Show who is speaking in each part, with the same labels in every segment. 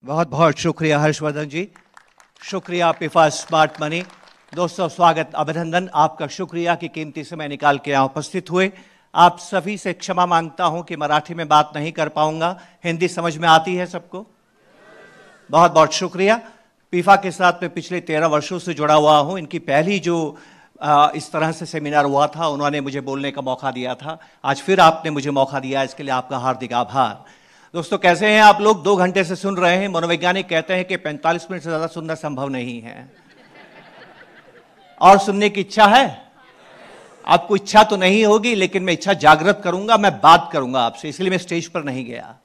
Speaker 1: बहुत बहुत शुक्रिया हर्षवर्धन जी, शुक्रिया पिफा स्मार्ट मनी। दोस्तों स्वागत, अभिनंदन, आपका शुक्रिया कि कीमती समय निकाल के यहाँ उपस्थित हुए। आप सभी से क्षमा मांगता हूं कि मराठी में बात नहीं कर पाऊंगा, हिंदी समझ में आती है सबको? बहुत बहुत शुक्रिया। पिफा के साथ मैं पिछले 13 वर्षों से जुड़ा हुआ हूं। इनकी पहली जो इस तरह से सेमिनार हुआ था, उन्होंने मुझे बोलने का मौका दिया था। आज फिर आपने मुझे मौका दिया, इसके लिए आपका हार्दिक आभार। दोस्तों कैसे हैं आप लोग? 2 घंटे से सुन रहे हैं। मनोवैज्ञानिक कहते हैं कि 45 मिनट से ज्यादा सुनना संभव नहीं है। और सुनने की इच्छा है? आपको इच्छा तो नहीं होगी, लेकिन मैं इच्छा जागृत करूंगा, मैं बात करूंगा आपसे। इसलिए मैं स्टेज पर नहीं गया,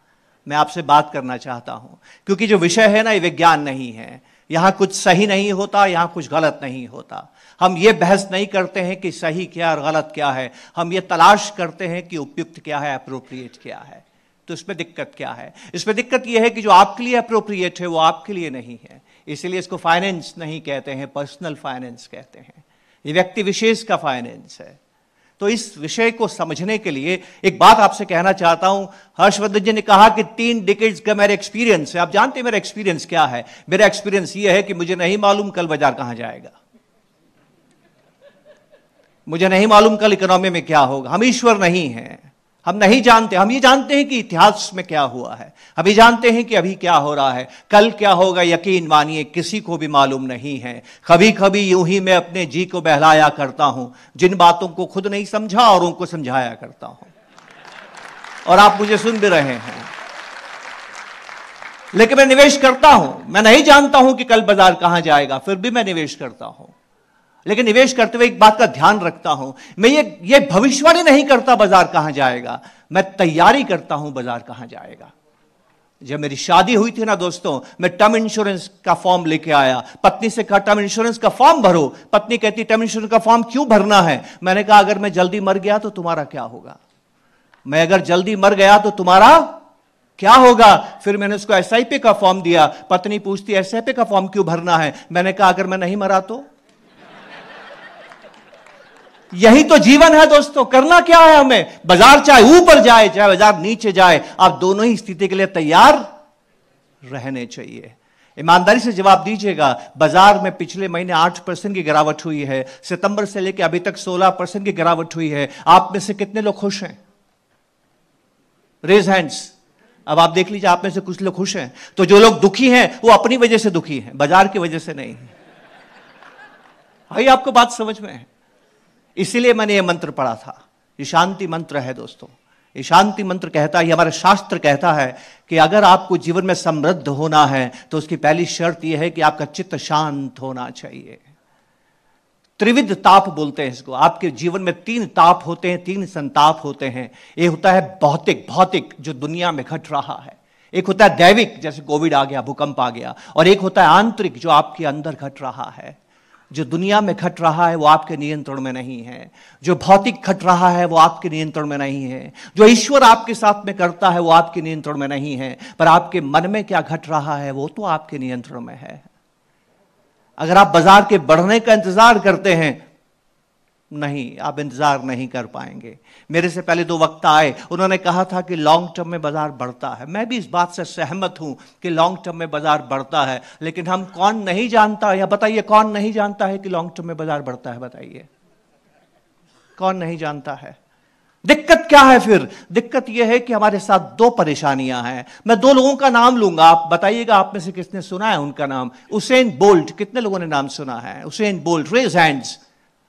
Speaker 1: मैं आपसे बात करना चाहता हूं, क्योंकि जो विषय है ना, ये विज्ञान नहीं है। यहां कुछ सही नहीं होता, यहां कुछ गलत नहीं होता। हम ये बहस नहीं करते हैं कि सही क्या और गलत क्या है, हम ये तलाश करते हैं कि उपयुक्त क्या है, अप्रोप्रिएट क्या है। तो इसमें दिक्कत क्या है? इसमें दिक्कत यह है कि जो आपके लिए अप्रोप्रिएट है वो आपके लिए नहीं है। इसीलिए इसको फाइनेंस नहीं कहते हैं, पर्सनल फाइनेंस कहते हैं। ये व्यक्ति विशेष का फाइनेंस है। तो इस विषय को समझने के लिए एक बात आपसे कहना चाहता हूं। हर्षवर्धन जी ने कहा कि 3 डिकेड्स का मेरा एक्सपीरियंस है। आप जानते हैं मेरा एक्सपीरियंस क्या है? मेरा एक्सपीरियंस यह है कि मुझे नहीं मालूम कल बाजार कहां जाएगा, मुझे नहीं मालूम कल इकोनॉमी में क्या होगा। हम ईश्वर नहीं हैं, हम नहीं जानते। हम ये जानते हैं कि इतिहास में क्या हुआ है, हम ये जानते हैं कि अभी क्या हो रहा है, कल क्या होगा यकीन मानिए किसी को भी मालूम नहीं है। कभी कभी यूं ही मैं अपने जी को बहलाया करता हूं, जिन बातों को खुद नहीं समझा औरों को समझाया करता हूं, और आप मुझे सुन भी रहे हैं। लेकिन मैं निवेश करता हूं। मैं नहीं जानता हूं कि कल बाजार कहां जाएगा, फिर भी मैं निवेश करता हूं। लेकिन निवेश करते हुए एक बात का ध्यान रखता हूं, मैं ये भविष्यवाणी नहीं करता बाजार कहां जाएगा, मैं तैयारी करता हूं बाजार कहां जाएगा। जब मेरी शादी हुई थी ना दोस्तों, मैं टर्म इंश्योरेंस का फॉर्म लेके आया। पत्नी से कहा टर्म इंश्योरेंस का फॉर्म भरो। पत्नी कहती टर्म इंश्योरेंस का फॉर्म क्यों भरना है? मैंने कहा अगर मैं जल्दी मर गया तो तुम्हारा क्या होगा? मैं अगर जल्दी मर गया तो तुम्हारा क्या होगा? फिर मैंने उसको एसआईपी का फॉर्म दिया। पत्नी पूछती एसआईपी का फॉर्म क्यों भरना है? मैंने कहा अगर मैं नहीं मरा तो। यही तो जीवन है दोस्तों। करना क्या है हमें? बाजार चाहे ऊपर जाए चाहे बाजार नीचे जाए, आप दोनों ही स्थिति के लिए तैयार रहने चाहिए। ईमानदारी से जवाब दीजिएगा। बाजार में पिछले महीने 8% की गिरावट हुई है। सितंबर से लेकर अभी तक 16% की गिरावट हुई है। आप में से कितने लोग खुश हैं? Raise hands. अब आप देख लीजिए, आप में से कुछ लोग खुश हैं। तो जो लोग दुखी हैं वो अपनी वजह से दुखी हैं, बाजार की वजह से नहीं। भाई आपको बात समझ में है? इसीलिए मैंने यह मंत्र पढ़ा था। ये शांति मंत्र है दोस्तों। ये शांति मंत्र कहता है, हमारा शास्त्र कहता है कि अगर आपको जीवन में समृद्ध होना है तो उसकी पहली शर्त यह है कि आपका चित्त शांत होना चाहिए। त्रिविध ताप बोलते हैं इसको। आपके जीवन में 3 ताप होते हैं, 3 संताप होते हैं। एक होता है भौतिक जो दुनिया में घट रहा है। एक होता है दैविक, जैसे कोविड आ गया, भूकंप आ गया। और एक होता है आंतरिक, जो आपके अंदर घट रहा है। जो दुनिया में घट रहा है वो आपके नियंत्रण में नहीं है। जो भौतिक घट रहा है वो आपके नियंत्रण में नहीं है। जो ईश्वर आपके साथ में करता है वो आपके नियंत्रण में नहीं है। पर आपके मन में क्या घट रहा है वो तो आपके नियंत्रण में है। अगर आप बाजार के बढ़ने का इंतजार करते हैं, नहीं, आप इंतजार नहीं कर पाएंगे। मेरे से पहले 2 वक्ता आए, उन्होंने कहा था कि लॉन्ग टर्म में बाजार बढ़ता है। मैं भी इस बात से सहमत हूं कि लॉन्ग टर्म में बाजार बढ़ता है। लेकिन हम कौन नहीं जानता, या बताइए कौन नहीं जानता है कि लॉन्ग टर्म में बाजार बढ़ता है? बताइए कौन नहीं जानता है? दिक्कत क्या है फिर? दिक्कत यह है कि हमारे साथ 2 परेशानियां हैं। मैं 2 लोगों का नाम लूंगा, आप बताइएगा आप में से किसने सुना है उनका नाम। Usain Bolt. कितने लोगों ने नाम सुना है? Usain Bolt, raise hands.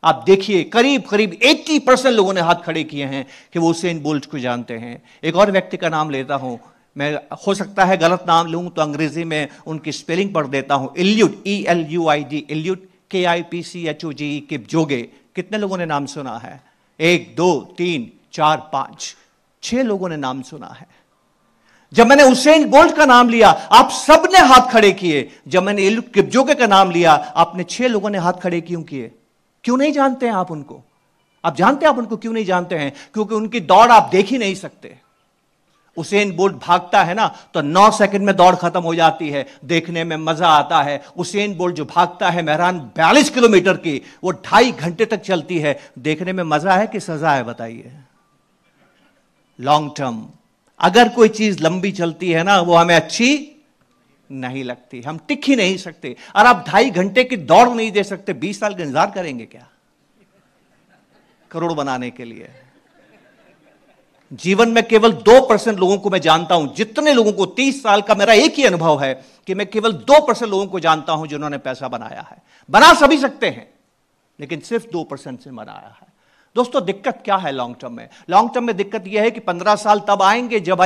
Speaker 1: आप देखिए करीब 80% लोगों ने हाथ खड़े किए हैं कि वो उसेन बोल्ट को जानते हैं। एक और व्यक्ति का नाम लेता हूं मैं, हो सकता है गलत नाम लूं तो अंग्रेजी में उनकी स्पेलिंग पढ़ देता हूं। Elude, ELUID, elude, KIPCHOGE, किपजोगे। कितने लोगों ने नाम सुना है? 1 2 3 4 5 6 लोगों ने नाम सुना है। जब मैंने उसेन बोल्ट का नाम लिया आप सबने हाथ खड़े किए। जब मैंने इल्यूड किपजोगे का नाम लिया आपने 6 लोगों ने हाथ खड़े क्यों किए? क्यों नहीं जानते हैं आप उनको? आप जानते हैं आप उनको क्यों नहीं जानते हैं? क्योंकि उनकी दौड़ आप देख ही नहीं सकते। उसेन बोल्ट भागता है ना तो 9 सेकंड में दौड़ खत्म हो जाती है, देखने में मजा आता है। उसेन बोल्ट जो भागता है मेहरान 42 किलोमीटर की, वो 2.5 घंटे तक चलती है, देखने में मजा है कि सजा है? बताइए। लॉन्ग टर्म, अगर कोई चीज लंबी चलती है ना वो हमें अच्छी नहीं लगती, हम टिक ही नहीं सकते। और आप 2.5 घंटे की दौड़ नहीं दे सकते, 20 साल का इंतजार करेंगे क्या करोड़ बनाने के लिए? जीवन में केवल 2% लोगों को मैं जानता हूं, जितने लोगों को 30 साल का मेरा एक ही अनुभव है कि मैं केवल 2% लोगों को जानता हूं जिन्होंने पैसा बनाया है। बना सभी सकते हैं, लेकिन सिर्फ 2% से बनाया है। दोस्तों, दिक्कत क्या है लॉन्ग टर्म में? लॉन्ग टर्म में दिक्कत यह है कि 15 साल तब आएंगे जब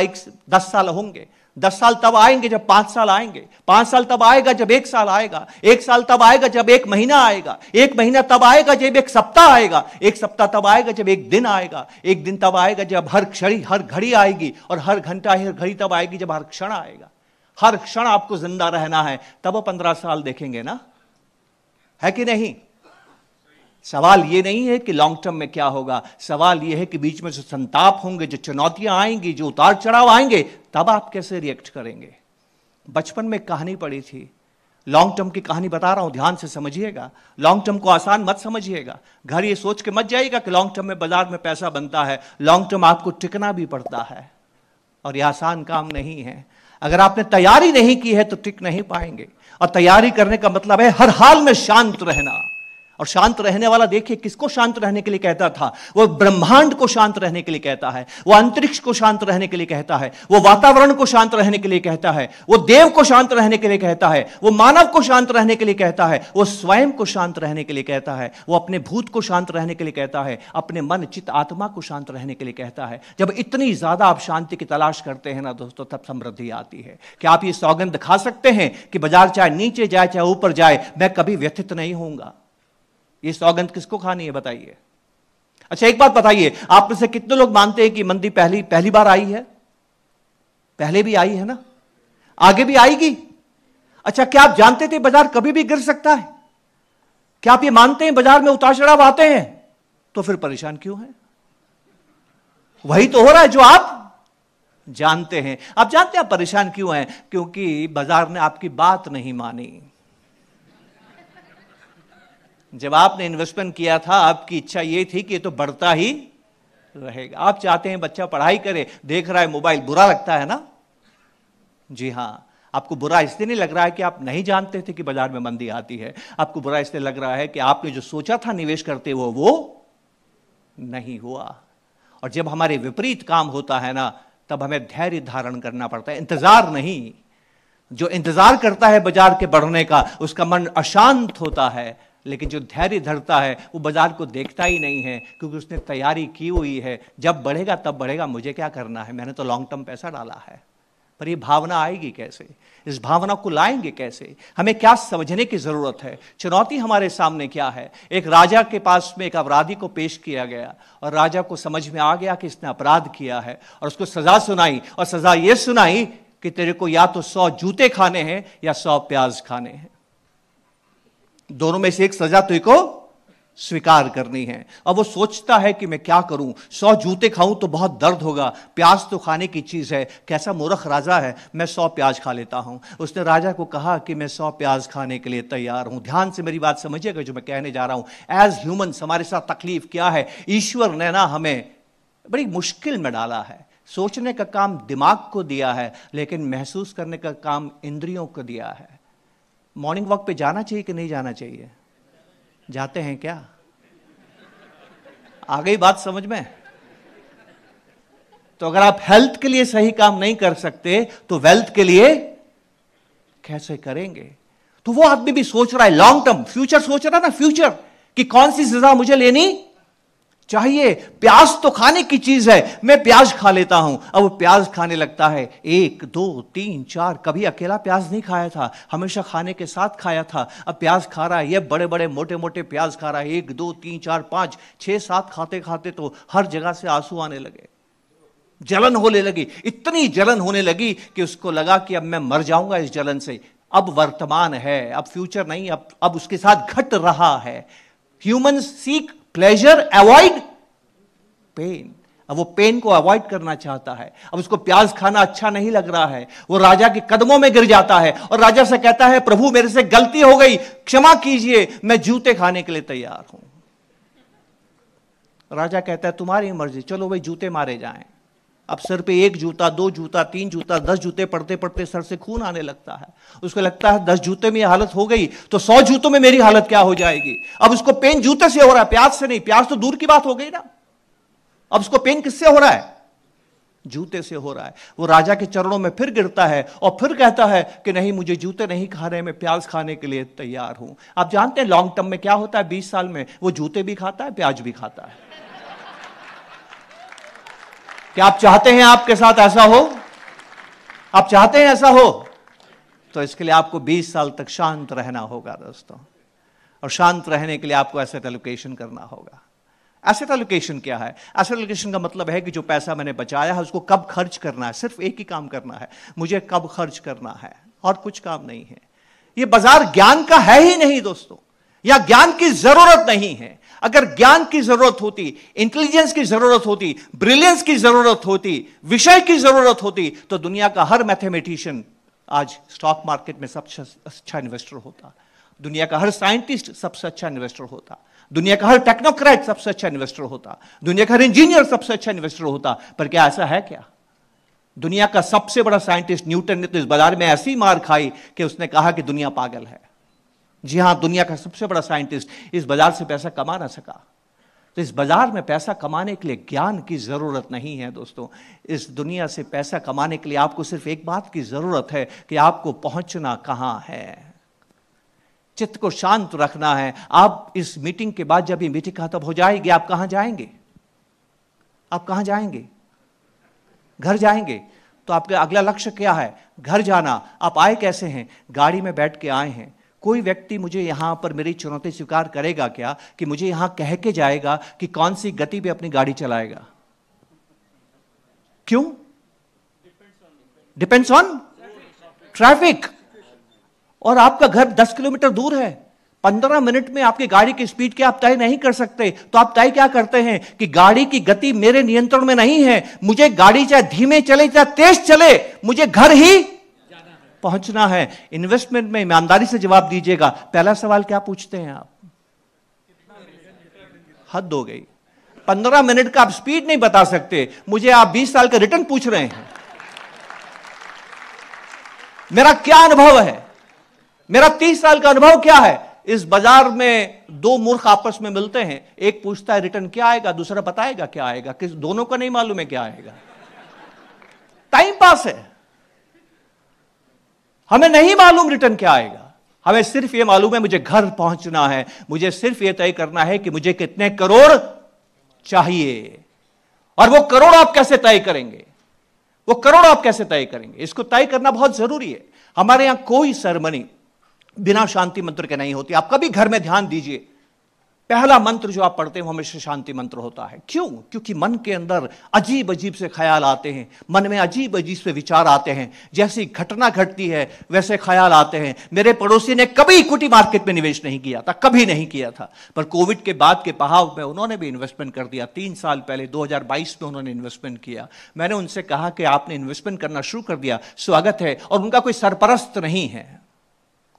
Speaker 1: 10 साल होंगे, 10 साल तब आएंगे जब 5 साल आएंगे, 5 साल तब आएगा जब 1 साल आएगा, 1 साल तब आएगा जब 1 महीना आएगा, 1 महीना तब आएगा जब 1 सप्ताह आएगा, 1 सप्ताह तब आएगा जब 1 दिन आएगा, 1 दिन तब आएगा जब हर क्षण हर घड़ी आएगी, और हर घंटा हर घड़ी तब आएगी जब हर क्षण आएगा। हर क्षण आपको जिंदा रहना है, तब वो 15 साल देखेंगे ना, है कि नहीं? सवाल यह नहीं है कि लॉन्ग टर्म में क्या होगा, सवाल यह है कि बीच में जो संताप होंगे, जो चुनौतियां आएंगी, जो उतार चढ़ाव आएंगे, तब आप कैसे रिएक्ट करेंगे। बचपन में कहानी पढ़ी थी, लॉन्ग टर्म की कहानी बता रहा हूं, ध्यान से समझिएगा। लॉन्ग टर्म को आसान मत समझिएगा, घर ये सोच के मत जाइएगा कि लॉन्ग टर्म में बाजार में पैसा बनता है। लॉन्ग टर्म आपको टिकना भी पड़ता है, और यह आसान काम नहीं है। अगर आपने तैयारी नहीं की है तो टिक नहीं पाएंगे। और तैयारी करने का मतलब है हर हाल में शांत रहना। और शांत रहने वाला देखिए किसको शांत रहने के लिए कहता था? वो ब्रह्मांड को शांत रहने के लिए कहता है, वो अंतरिक्ष को शांत रहने के लिए कहता है, वो वातावरण को शांत रहने के लिए कहता है, वो देव को शांत रहने के लिए कहता है, वो मानव को शांत रहने के लिए कहता है, वो स्वयं को शांत रहने के लिए कहता है, वो अपने भूत को शांत रहने के लिए कहता है, अपने मन चित्त आत्मा को शांत रहने के लिए कहता है। जब इतनी ज्यादा आप शांति की तलाश करते हैं ना दोस्तों, तब समृद्धि आती है। क्या आप ये सौगंध खा सकते हैं कि बाजार चाहे नीचे जाए चाहे ऊपर जाए, मैं कभी व्यथित नहीं होऊंगा? ये सौगंध किसको खानी है बताइए? अच्छा, एक बात बताइए, आप में से कितने लोग मानते हैं कि मंदी पहली बार आई है? पहले भी आई है ना, आगे भी आएगी। अच्छा, क्या आप जानते थे बाजार कभी भी गिर सकता है? क्या आप ये मानते हैं बाजार में उतार चढ़ाव आते हैं? तो फिर परेशान क्यों है? वही तो हो रहा है जो आप जानते हैं। आप जानते हैं आप परेशान क्यों हैं? क्योंकि बाजार ने आपकी बात नहीं मानी। जब आपने इन्वेस्टमेंट किया था, आपकी इच्छा यह थी कि ये तो बढ़ता ही रहेगा। आप चाहते हैं बच्चा पढ़ाई करे, देख रहा है मोबाइल, बुरा लगता है ना? जी हां, आपको बुरा इसलिए नहीं लग रहा है कि आप नहीं जानते थे कि बाजार में मंदी आती है। आपको बुरा इसलिए लग रहा है कि आपने जो सोचा था निवेश करते हुए वो नहीं हुआ। और जब हमारे विपरीत काम होता है ना, तब हमें धैर्य धारण करना पड़ता है, इंतजार नहीं। जो इंतजार करता है बाजार के बढ़ने का, उसका मन अशांत होता है। लेकिन जो धैर्य धरता है वो बाजार को देखता ही नहीं है, क्योंकि उसने तैयारी की हुई है, जब बढ़ेगा तब बढ़ेगा, मुझे क्या करना है, मैंने तो लॉन्ग टर्म पैसा डाला है। पर ये भावना आएगी कैसे? इस भावना को लाएंगे कैसे? हमें क्या समझने की जरूरत है? चुनौती हमारे सामने क्या है? एक राजा के पास में एक अपराधी को पेश किया गया, और राजा को समझ में आ गया कि इसने अपराध किया है, और उसको सजा सुनाई। और सजा यह सुनाई कि तेरे को या तो 100 जूते खाने हैं या 100 प्याज खाने हैं। दोनों में से एक सजा तुझे को स्वीकार करनी है। अब वो सोचता है कि मैं क्या करूं, 100 जूते खाऊं तो बहुत दर्द होगा, प्याज तो खाने की चीज है, कैसा मूर्ख राजा है, मैं 100 प्याज खा लेता हूं। उसने राजा को कहा कि मैं 100 प्याज खाने के लिए तैयार हूं। ध्यान से मेरी बात समझिएगा जो मैं कहने जा रहा हूं। एज ह्यूमंस हमारे साथ तकलीफ क्या है? ईश्वर ने ना हमें बड़ी मुश्किल में डाला है। सोचने का काम दिमाग को दिया है, लेकिन महसूस करने का काम इंद्रियों को दिया है। मॉर्निंग वॉक पे जाना चाहिए कि नहीं जाना चाहिए? जाते हैं क्या? आ गई बात समझ में? तो अगर आप हेल्थ के लिए सही काम नहीं कर सकते तो वेल्थ के लिए कैसे करेंगे? तो वो आदमी भी सोच रहा है लॉन्ग टर्म, फ्यूचर सोच रहा है ना, फ्यूचर कि कौन सी सजा मुझे लेनी चाहिए। प्याज तो खाने की चीज है, मैं प्याज खा लेता हूं। अब वो प्याज खाने लगता है, 1 2 3 4, कभी अकेला प्याज नहीं खाया था, हमेशा खाने के साथ खाया था। अब प्याज खा रहा है, ये बड़े बड़े मोटे मोटे प्याज खा रहा है, 1 2 3 4 5 6 7 खाते खाते तो हर जगह से आंसू आने लगे, जलन होने लगी। इतनी जलन होने लगी कि उसको लगा कि अब मैं मर जाऊंगा इस जलन से। अब वर्तमान है, अब फ्यूचर नहीं, अब उसके साथ घट रहा है। Humans seek pleasure, avoid pen. अब वो पेन को अवॉइड करना चाहता है। अब उसको प्याज खाना अच्छा नहीं लग रहा है। वो राजा के कदमों में गिर जाता है और राजा से कहता है, प्रभु मेरे से गलती हो गई, क्षमा कीजिए, मैं जूते खाने के लिए तैयार हूं। राजा कहता है, तुम्हारी मर्जी, चलो भाई जूते मारे जाएं। अब सर पे 1 जूता, 2 जूता, 3 जूता, 10 जूते पढ़ते पढ़ते सर से खून आने लगता है। उसको लगता है 10 जूते में ये हालत हो गई तो 100 जूतों में मेरी हालत क्या हो जाएगी। अब उसको पेन जूते से हो रहा है, प्याज से नहीं। प्याज तो दूर की बात हो गई ना। अब उसको पेन किससे हो रहा है? जूते से हो रहा है। वो राजा के चरणों में फिर गिरता है और फिर कहता है कि नहीं, मुझे जूते नहीं खाने, मैं प्याज खाने के लिए तैयार हूं। आप जानते हैं लॉन्ग टर्म में क्या होता है? 20 साल में वो जूते भी खाता है, प्याज भी खाता है। क्या आप चाहते हैं आपके साथ ऐसा हो? आप चाहते हैं ऐसा हो? तो इसके लिए आपको 20 साल तक शांत रहना होगा दोस्तों। और शांत रहने के लिए आपको एसेट एलोकेशन करना होगा। एसेट एलोकेशन क्या है? एसेट एलोकेशन का मतलब है कि जो पैसा मैंने बचाया है उसको कब खर्च करना है। सिर्फ एक ही काम करना है, मुझे कब खर्च करना है, और कुछ काम नहीं है। यह बाजार ज्ञान का है ही नहीं दोस्तों, या ज्ञान की जरूरत नहीं है। अगर ज्ञान की जरूरत होती, इंटेलिजेंस की जरूरत होती, ब्रिलियंस की जरूरत होती, विषय की जरूरत होती, तो दुनिया का हर मैथमेटिशियन आज स्टॉक मार्केट में सबसे अच्छा इन्वेस्टर होता। दुनिया का हर साइंटिस्ट सबसे अच्छा इन्वेस्टर होता। दुनिया का हर टेक्नोक्रेट सबसे अच्छा इन्वेस्टर होता। दुनिया का हर इंजीनियर सबसे अच्छा इन्वेस्टर होता। पर क्या ऐसा है क्या? दुनिया का सबसे बड़ा साइंटिस्ट न्यूटन ने तो इस बाजार में ऐसी मार खाई कि उसने कहा कि दुनिया पागल है। जी हां, दुनिया का सबसे बड़ा साइंटिस्ट इस बाजार से पैसा कमा ना सका। तो इस बाजार में पैसा कमाने के लिए ज्ञान की जरूरत नहीं है दोस्तों। इस दुनिया से पैसा कमाने के लिए आपको सिर्फ एक बात की जरूरत है कि आपको पहुंचना कहां है। चित्त को शांत रखना है। आप इस मीटिंग के बाद जब ये मीटिंग खत्म हो जाएगी, आप कहां जाएंगे? आप कहां जाएंगे? घर जाएंगे। तो आपका अगला लक्ष्य क्या है? घर जाना। आप आए कैसे हैं? गाड़ी में बैठ के आए हैं। कोई व्यक्ति मुझे यहां पर मेरी चुनौती स्वीकार करेगा क्या कि मुझे यहां कह के जाएगा कि कौन सी गति पे अपनी गाड़ी चलाएगा? क्यों? Depends on traffic. और आपका घर 10 किलोमीटर दूर है, 15 मिनट में आपकी गाड़ी की स्पीड क्या आप तय नहीं कर सकते। तो आप तय क्या करते हैं कि गाड़ी की गति मेरे नियंत्रण में नहीं है, मुझे गाड़ी चाहे धीमे चले चाहे तेज चले, मुझे घर ही पहुंचना है। इन्वेस्टमेंट में ईमानदारी से जवाब दीजिएगा। पहला सवाल क्या पूछते हैं आप? हद हो गई। 15 मिनट का आप स्पीड नहीं बता सकते, मुझे आप 20 साल का रिटर्न पूछ रहे हैं। मेरा क्या अनुभव है? मेरा 30 साल का अनुभव क्या है? इस बाजार में 2 मूर्ख आपस में मिलते हैं, एक पूछता है रिटर्न क्या आएगा, दूसरा बताएगा क्या आएगा। किस दोनों को नहीं मालूम है क्या आएगा। टाइम पास है। हमें नहीं मालूम रिटर्न क्या आएगा। हमें सिर्फ यह मालूम है मुझे घर पहुंचना है। मुझे सिर्फ यह तय करना है कि मुझे कितने करोड़ चाहिए। और वो करोड़ आप कैसे तय करेंगे? वो करोड़ आप कैसे तय करेंगे? इसको तय करना बहुत जरूरी है। हमारे यहां कोई सेरेमनी बिना शांति मंत्र के नहीं होती। आप कभी घर में ध्यान दीजिए, पहला मंत्र जो आप पढ़ते हैं वो हमेशा शांति मंत्र होता है। क्यों? क्योंकि मन के अंदर अजीब अजीब से ख्याल आते हैं, मन में अजीब अजीब से विचार आते हैं। जैसी घटना घटती है वैसे ख्याल आते हैं। मेरे पड़ोसी ने कभी इक्विटी मार्केट में निवेश नहीं किया था, कभी नहीं किया था, पर कोविड के बाद के बहाव में उन्होंने भी इन्वेस्टमेंट कर दिया। 3 साल पहले 2022 में उन्होंने इन्वेस्टमेंट किया। मैंने उनसे कहा कि आपने इन्वेस्टमेंट करना शुरू कर दिया, स्वागत है। और उनका कोई सरपरस्त नहीं है,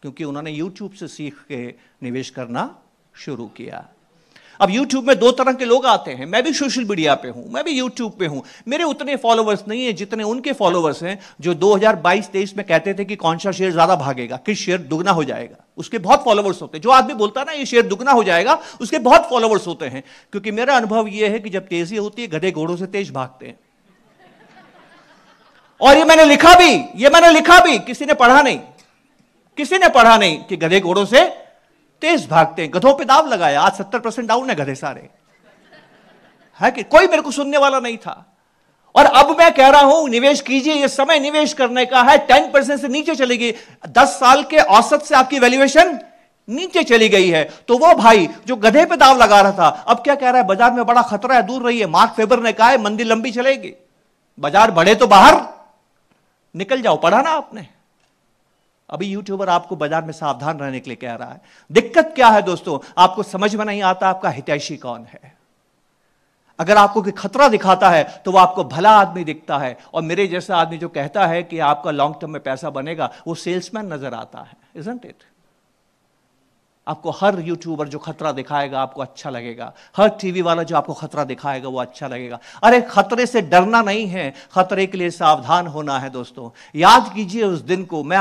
Speaker 1: क्योंकि उन्होंने यूट्यूब से सीख के निवेश करना शुरू किया। अब यूट्यूब में 2 तरह के लोग आते हैं। मैं भी सोशल मीडिया पे हूं, मैं भी यूट्यूब पे हूं। मेरे उतने फॉलोवर्स नहीं है जितने उनके फॉलोवर्स हैं जो 2022-23 में कहते थे कि कौन सा शेयर ज्यादा भागेगा, किस शेयर दुगना हो जाएगा। उसके बहुत फॉलोवर्स होते हैं। जो आदमी बोलता है ना ये शेयर दुगना हो जाएगा, उसके बहुत फॉलोवर्स होते हैं। क्योंकि मेरा अनुभव यह है कि जब तेजी होती है गधे घोड़ों से तेज भागते हैं। और ये मैंने लिखा भी, किसी ने पढ़ा नहीं, किसी ने पढ़ा नहीं कि गधे घोड़ों से तेज भागते हैं। गधों पे दाव लगाया, आज 70% डाउन है गधे सारे, है कि कोई मेरे को सुनने वाला नहीं था। और अब मैं कह रहा हूं निवेश कीजिए, ये समय निवेश करने का है। 10% से नीचे चली गई, 10 साल के औसत से आपकी वैल्यूएशन नीचे चली गई है। तो वो भाई जो गधे पे दाव लगा रहा था अब क्या कह रहा है, बाजार में बड़ा खतरा है, दूर रहिए। मार्क फेबर ने कहा है मंदी लंबी चलेगी, बाजार बढ़े तो बाहर निकल जाओ। पढ़ा ना आपने? अभी यूट्यूबर आपको बाजार में सावधान रहने के लिए कह रहा है। दिक्कत क्या है दोस्तों? आपको समझ में नहीं आता आपका हितैषी कौन है। अगर आपको कोई खतरा दिखाता है तो वो आपको भला आदमी दिखता है, और मेरे जैसा आदमी जो कहता है कि आपका लॉन्ग टर्म में पैसा बनेगा वो सेल्समैन नजर आता है। Isn't it? आपको हर यूट्यूबर जो खतरा दिखाएगा आपको अच्छा लगेगा, हर टीवी वाला जो आपको खतरा दिखाएगा वो अच्छा लगेगा। अरे खतरे से डरना नहीं है, खतरे के लिए सावधान होना है दोस्तों। याद कीजिए उस दिन को। मैं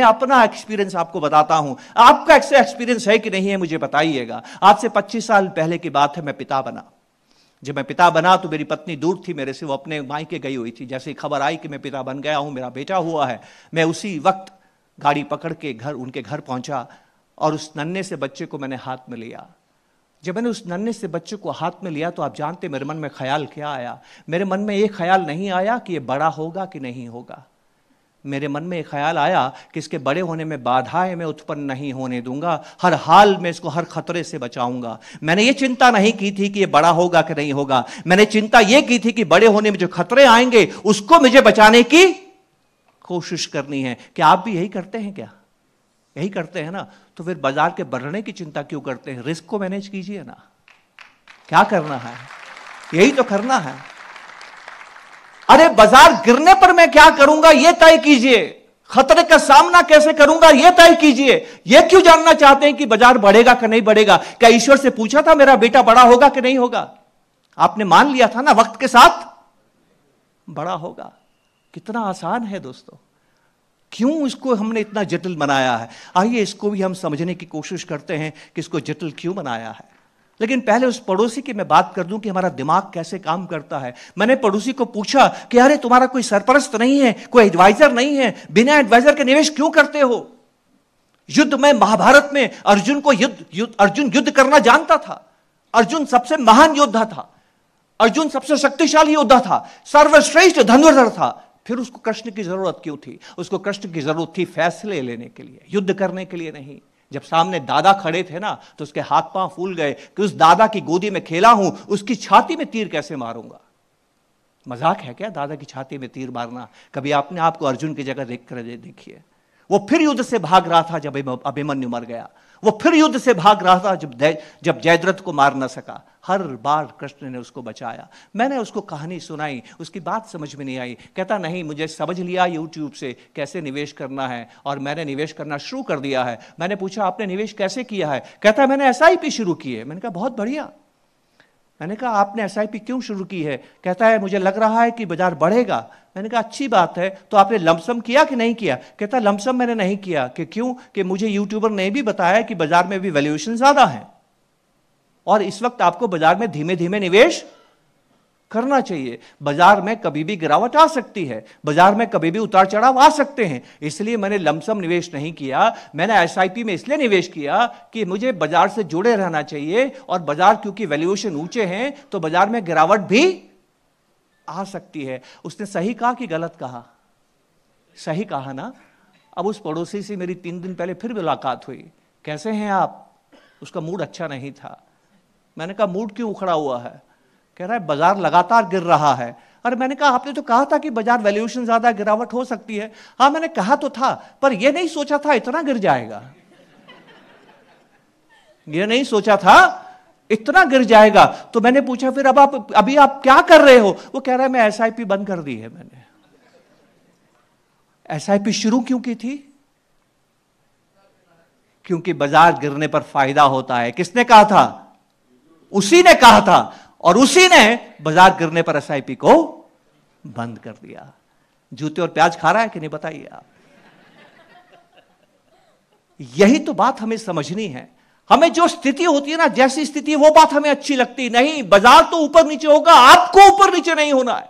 Speaker 1: अपना एक्सपीरियंस आपको बताता हूं, आपका ऐसा एक्सपीरियंस है कि नहीं है मुझे बताइएगा। आज से 25 साल पहले की बात है, मैं पिता बना। जब मैं पिता बना तो मेरी पत्नी दूर थी मेरे से, वो अपने मायके गई हुई थी। जैसे खबर आई कि मैं पिता बन गया हूं, मेरा बेटा हुआ है, मैं उसी वक्त गाड़ी पकड़ के उनके घर पहुंचा और उस नन्हे से बच्चे को मैंने हाथ में लिया। जब मैंने उस नन्हे से बच्चे को हाथ में लिया तो आप जानते मेरे मन में ख्याल क्या आया? मेरे मन में ये ख्याल नहीं आया कि ये बड़ा होगा कि नहीं होगा। मेरे मन में एक ख्याल आया कि इसके बड़े होने में बाधाएं मैं उत्पन्न नहीं होने दूंगा, हर हाल में इसको हर खतरे से बचाऊंगा। मैंने ये चिंता नहीं की थी कि ये बड़ा होगा कि नहीं होगा, मैंने चिंता ये की थी कि बड़े होने में जो खतरे आएंगे उसको मुझे बचाने की कोशिश करनी है। क्या आप भी यही करते हैं? क्या यही करते हैं ना? तो फिर बाजार के बढ़ने की चिंता क्यों करते हैं? रिस्क को मैनेज कीजिए ना। क्या करना है? यही तो करना है। अरे बाजार गिरने पर मैं क्या करूंगा यह तय कीजिए, खतरे का सामना कैसे करूंगा यह तय कीजिए। यह क्यों जानना चाहते हैं कि बाजार बढ़ेगा कि नहीं बढ़ेगा? क्या ईश्वर से पूछा था मेरा बेटा बड़ा होगा कि नहीं होगा? आपने मान लिया था ना वक्त के साथ बड़ा होगा। कितना आसान है दोस्तों। क्यों इसको हमने इतना जटिल बनाया है? आइए इसको भी हम समझने की कोशिश करते हैं कि इसको जटिल क्यों बनाया है। लेकिन पहले उस पड़ोसी की मैं बात कर दूं कि हमारा दिमाग कैसे काम करता है। मैंने पड़ोसी को पूछा कि अरे तुम्हारा कोई सरपरस्त नहीं है, कोई एडवाइजर नहीं है, बिना एडवाइजर के निवेश क्यों करते हो? युद्ध में, महाभारत में अर्जुन युद्ध करना जानता था। अर्जुन सबसे महान योद्धा था, अर्जुन सबसे शक्तिशाली योद्धा था, सर्वश्रेष्ठ धनुर्धर था। फिर उसको कृष्ण की जरूरत क्यों थी? उसको कृष्ण की जरूरत थी फैसले लेने के लिए, युद्ध करने के लिए नहीं। जब सामने दादा खड़े थे ना तो उसके हाथ पांव फूल गए कि उस दादा की गोदी में खेला हूं, उसकी छाती में तीर कैसे मारूंगा? मजाक है क्या दादा की छाती में तीर मारना? कभी आपने आपको अर्जुन की जगह देख कर देखिए। वो फिर युद्ध से भाग रहा था जब अभिमन्यु मर गया, वो फिर युद्ध से भाग रहा था जब जयद्रथ को मार न सका। हर बार कृष्ण ने उसको बचाया। मैंने उसको कहानी सुनाई, उसकी बात समझ में नहीं आई। कहता नहीं, मुझे समझ लिया यूट्यूब से कैसे निवेश करना है और मैंने निवेश करना शुरू कर दिया है। मैंने पूछा आपने निवेश कैसे किया है? कहता है मैंने SIP शुरू की है। मैंने कहा बहुत बढ़िया। मैंने कहा आपने SIP क्यों शुरू की है? कहता है मुझे लग रहा है कि बाजार बढ़ेगा। मैंने कहा अच्छी बात है, तो आपने लमसम किया कि नहीं किया? कहता लमसम मैंने नहीं किया। कि क्यों? कि मुझे यूट्यूबर ने भी बताया कि बाजार में भी वैल्यूएशन ज्यादा है और इस वक्त आपको बाजार में धीमे धीमे निवेश करना चाहिए। बाजार में कभी भी गिरावट आ सकती है, बाजार में कभी भी उतार चढ़ाव आ सकते हैं, इसलिए मैंने लमसम निवेश नहीं किया। मैंने SIP में इसलिए निवेश किया कि मुझे बाजार से जुड़े रहना चाहिए और बाजार क्योंकि वैल्यूएशन ऊंचे हैं तो बाजार में गिरावट भी आ सकती है। उसने सही कहा कि गलत कहा? सही कहा ना। अब उस पड़ोसी से मेरी 3 दिन पहले फिर मुलाकात हुई। कैसे हैं आप? उसका मूड अच्छा नहीं था। मैंने कहा मूड क्यों उखड़ा हुआ है? कह रहा है बाजार लगातार गिर रहा है। अरे मैंने कहा आपने तो कहा था कि बाजार वैल्यूएशन ज्यादा गिरावट हो सकती है। हाँ मैंने कहा तो था, पर यह नहीं सोचा था इतना गिर जाएगा। यह नहीं सोचा था इतना गिर जाएगा। तो मैंने पूछा फिर अब अभी आप क्या कर रहे हो? वो कह रहा है मैं SIP बंद कर दी है। मैंने SIP शुरू क्यों की थी? क्योंकि बाजार गिरने पर फायदा होता है। किसने कहा था? उसी ने कहा था और उसी ने बाजार गिरने पर SIP को बंद कर दिया। जूते और प्याज खा रहा है कि नहीं बताइए आप? यही तो बात हमें समझनी है। हमें जो स्थिति होती है ना, जैसी स्थिति वो बात हमें अच्छी लगती नहीं। बाजार तो ऊपर नीचे होगा, आपको ऊपर नीचे नहीं होना है।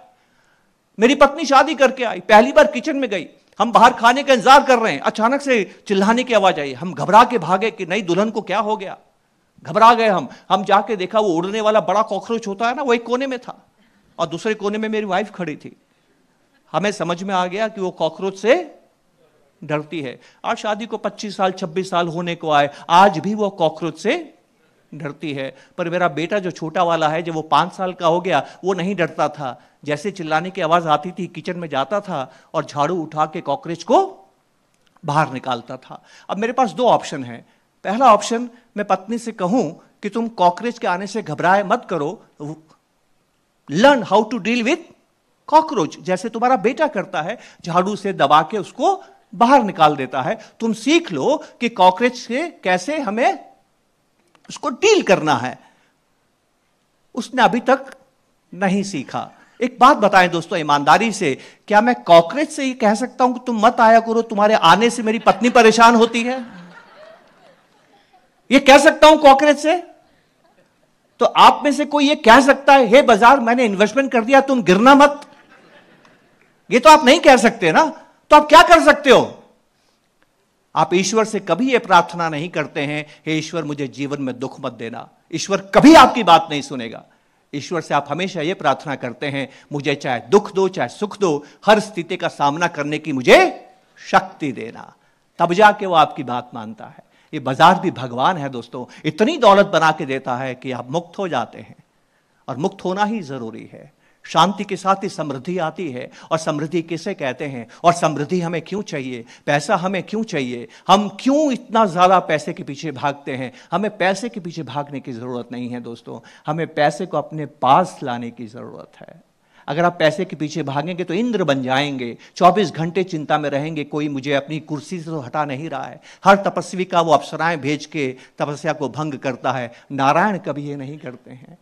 Speaker 1: मेरी पत्नी शादी करके आई, पहली बार किचन में गई, हम बाहर खाने का इंतजार कर रहे हैं, अचानक से चिल्लाने की आवाज आई। हम घबरा के भागे कि नई दुल्हन को क्या हो गया। घबरा गए हम जाके देखा वो उड़ने वाला बड़ा कॉकरोच होता है ना, वो एक कोने में था और दूसरे कोने में मेरी वाइफ खड़ी थी। हमें समझ में आ गया कि वो कॉकरोच से डरती है। आज शादी को 25 साल 26 साल होने को आए, आज भी वो कॉकरोच से डरती है। पर मेरा बेटा जो छोटा वाला है, जब वो 5 साल का हो गया, वो नहीं डरता था। जैसे चिल्लाने की आवाज आती थी किचन में जाता था और झाड़ू उठा के कॉकरोच को बाहर निकालता था। अब मेरे पास 2 ऑप्शन है। पहला ऑप्शन, मैं पत्नी से कहूं कि तुम कॉकरोच के आने से घबराए मत करो, learn how to deal with cockroach, जैसे तुम्हारा बेटा करता है, झाड़ू से दबा के उसको बाहर निकाल देता है। तुम सीख लो कि कॉकरोच से कैसे हमें उसको डील करना है। उसने अभी तक नहीं सीखा। एक बात बताएं दोस्तों ईमानदारी से, क्या मैं कॉकरोच से ये कह सकता हूं कि तुम मत आया करो, तुम्हारे आने से मेरी पत्नी परेशान होती है? ये कह सकता हूं कॉकरोच से? तो आप में से कोई ये कह सकता है, हे बाजार मैंने इन्वेस्टमेंट कर दिया, तुम गिरना मत? ये तो आप नहीं कह सकते ना। तो आप क्या कर सकते हो? आप ईश्वर से कभी यह प्रार्थना नहीं करते हैं, हे ईश्वर मुझे जीवन में दुख मत देना। ईश्वर कभी आपकी बात नहीं सुनेगा। ईश्वर से आप हमेशा यह प्रार्थना करते हैं, मुझे चाहे दुख दो चाहे सुख दो, हर स्थिति का सामना करने की मुझे शक्ति देना। तब जाके वो आपकी बात मानता है। ये बाजार भी भगवान है दोस्तों, इतनी दौलत बना के देता है कि आप मुक्त हो जाते हैं, और मुक्त होना ही जरूरी है। शांति के साथ ही समृद्धि आती है, और समृद्धि किसे कहते हैं, और समृद्धि हमें क्यों चाहिए, पैसा हमें क्यों चाहिए, हम क्यों इतना ज्यादा पैसे के पीछे भागते हैं? हमें पैसे के पीछे भागने की जरूरत नहीं है दोस्तों, हमें पैसे को अपने पास लाने की जरूरत है। अगर आप पैसे के पीछे भागेंगे तो इंद्र बन जाएंगे, 24 घंटे चिंता में रहेंगे, कोई मुझे अपनी कुर्सी से तो हटा नहीं रहा है। हर तपस्वी का वो अप्सराएं भेज के तपस्या को भंग करता है। नारायण कभी ये नहीं करते हैं।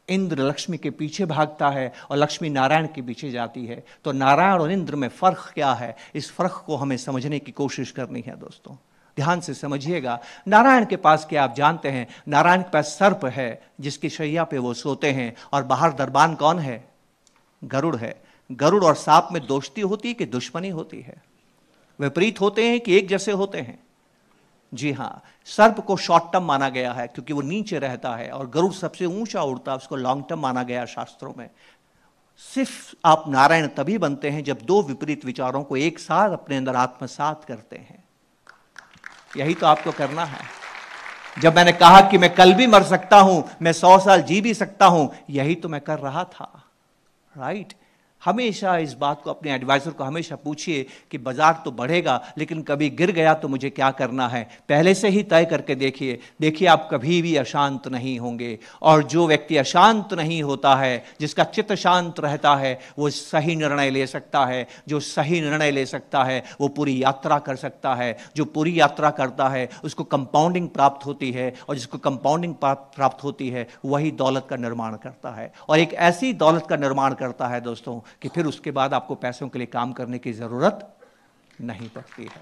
Speaker 1: इंद्र लक्ष्मी के पीछे भागता है और लक्ष्मी नारायण के पीछे जाती है। तो नारायण और इंद्र में फर्क क्या है, इस फर्क को हमें समझने की कोशिश करनी है दोस्तों। ध्यान से समझिएगा। नारायण के पास क्या आप जानते हैं? नारायण के पास सर्प है जिसकी शैया पे वो सोते हैं, और बाहर दरबान कौन है? गरुड़ है। गरुड़ और सांप में दोस्ती होती है कि दुश्मनी होती है? विपरीत होते हैं कि एक जैसे होते हैं? जी हां, सर्प को शॉर्ट टर्म माना गया है क्योंकि वो नीचे रहता है, और गरुड़ सबसे ऊंचा उड़ता है, उसको लॉन्ग टर्म माना गया शास्त्रों में। सिर्फ आप नारायण तभी बनते हैं जब दो विपरीत विचारों को एक साथ अपने अंदर आत्मसात करते हैं। यही तो आपको करना है। जब मैंने कहा कि मैं कल भी मर सकता हूं, मैं 100 साल जी भी सकता हूं, यही तो मैं कर रहा था। राइट? हमेशा इस बात को अपने एडवाइजर को हमेशा पूछिए कि बाजार तो बढ़ेगा, लेकिन कभी गिर गया तो मुझे क्या करना है, पहले से ही तय करके देखिए आप कभी भी अशांत नहीं होंगे। और जो व्यक्ति अशांत नहीं होता है, जिसका चित्त शांत रहता है, वो सही निर्णय ले सकता है। जो सही निर्णय ले सकता है वो पूरी यात्रा कर सकता है। जो पूरी यात्रा करता है उसको कंपाउंडिंग प्राप्त होती है, और जिसको कंपाउंडिंग प्राप्त होती है वही दौलत का निर्माण करता है, और एक ऐसी दौलत का निर्माण करता है दोस्तों कि फिर उसके बाद आपको पैसों के लिए काम करने की जरूरत नहीं पड़ती है।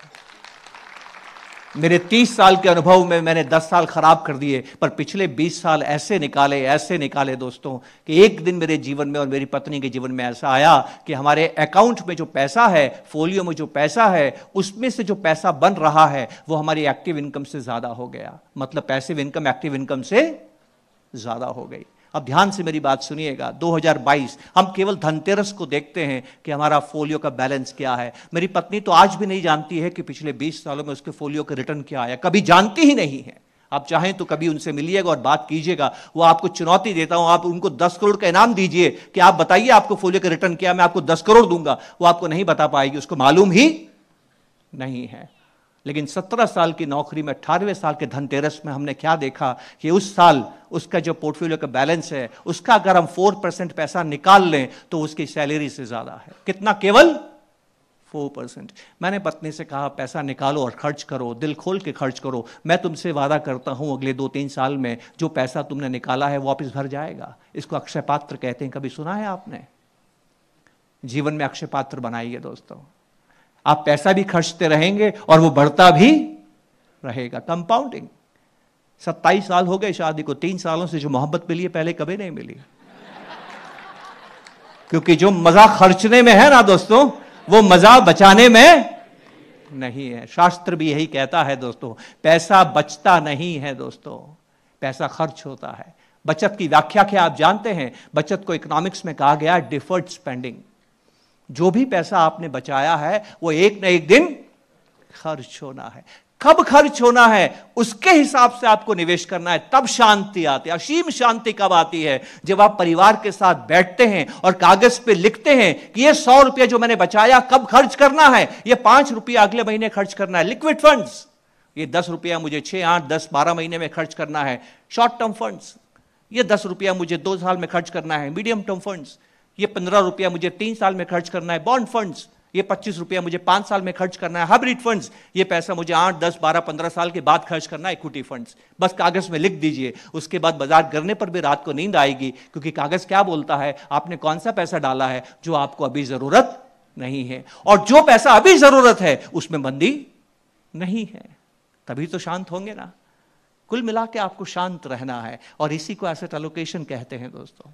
Speaker 1: मेरे 30 साल के अनुभव में मैंने 10 साल खराब कर दिए, पर पिछले 20 साल ऐसे निकाले दोस्तों कि एक दिन मेरे जीवन में और मेरी पत्नी के जीवन में ऐसा आया कि हमारे अकाउंट में जो पैसा है, फोलियो में जो पैसा है, उसमें से जो पैसा बन रहा है वो हमारी एक्टिव इनकम से ज्यादा हो गया। मतलब पैसिव इनकम एक्टिव इनकम से ज्यादा हो गई। अब ध्यान से मेरी बात सुनिएगा। 2022 हम केवल धनतेरस को देखते हैं कि हमारा फोलियो का बैलेंस क्या है। मेरी पत्नी तो आज भी नहीं जानती है कि पिछले 20 सालों में उसके फोलियो का रिटर्न क्या आया, कभी जानती ही नहीं है। आप चाहें तो कभी उनसे मिलिएगा और बात कीजिएगा, वो आपको चुनौती देता हूं, आप उनको 10 करोड़ का इनाम दीजिए कि आप बताइए आपको फोलियो का रिटर्न क्या, मैं आपको 10 करोड़ दूंगा। वो आपको नहीं बता पाएगी, उसको मालूम ही नहीं है। लेकिन 17 साल की नौकरी में 18वें साल के धनतेरस में हमने क्या देखा कि उस साल उसका जो पोर्टफोलियो का बैलेंस है, उसका अगर हम 4% पैसा निकाल लें तो उसकी सैलरी से ज्यादा है। कितना? केवल 4%। मैंने पत्नी से कहा पैसा निकालो और खर्च करो, दिल खोल के खर्च करो। मैं तुमसे वादा करता हूं अगले 2-3 साल में जो पैसा तुमने निकाला है वापस भर जाएगा। इसको अक्षय पात्र कहते हैं। कभी सुना है आपने? जीवन में अक्षय पात्र बनाइए दोस्तों। आप पैसा भी खर्चते रहेंगे और वो बढ़ता भी रहेगा। कंपाउंडिंग। 27 साल हो गए शादी को, 3 सालों से जो मोहब्बत मिली है पहले कभी नहीं मिली। क्योंकि जो मजा खर्चने में है ना दोस्तों, वो मजा बचाने में नहीं है। शास्त्र भी यही कहता है दोस्तों, पैसा बचता नहीं है दोस्तों, पैसा खर्च होता है। बचत की व्याख्या क्या आप जानते हैं? बचत को इकोनॉमिक्स में कहा गया डिफर्ड स्पेंडिंग। जो भी पैसा आपने बचाया है वो एक न एक दिन खर्च होना है। कब खर्च होना है उसके हिसाब से आपको निवेश करना है, तब शांति आती है। असीम शांति कब आती है? जब आप परिवार के साथ बैठते हैं और कागज पे लिखते हैं कि ये 100 रुपया जो मैंने बचाया कब खर्च करना है, ये 5 रुपया अगले महीने खर्च करना है। लिक्विड फंड्स, ये 10 रुपया मुझे 6, 8, 10, 12 महीने में खर्च करना है। शॉर्ट टर्म फंड्स, ये 10 रुपया मुझे 2 साल में खर्च करना है। मीडियम टर्म फंड्स, ये 15 रुपया मुझे 3 साल में खर्च करना है। बॉन्ड फंड्स, ये 25 रुपया मुझे 5 साल में खर्च करना है हाइब्रिड फंड्स, ये पैसा मुझे 8, 10, 12, 15 साल के बाद खर्च करना है इक्विटी फंड्स। बस कागज में लिख दीजिए, उसके बाद बाजार गिरने पर भी रात को नींद आएगी, क्योंकि कागज क्या बोलता है, आपने कौन सा पैसा डाला है जो आपको अभी जरूरत नहीं है, और जो पैसा अभी जरूरत है उसमें मंदी नहीं है, तभी तो शांत होंगे ना। कुल मिला के आपको शांत रहना है, और इसी को एसेट एलोकेशन कहते हैं दोस्तों।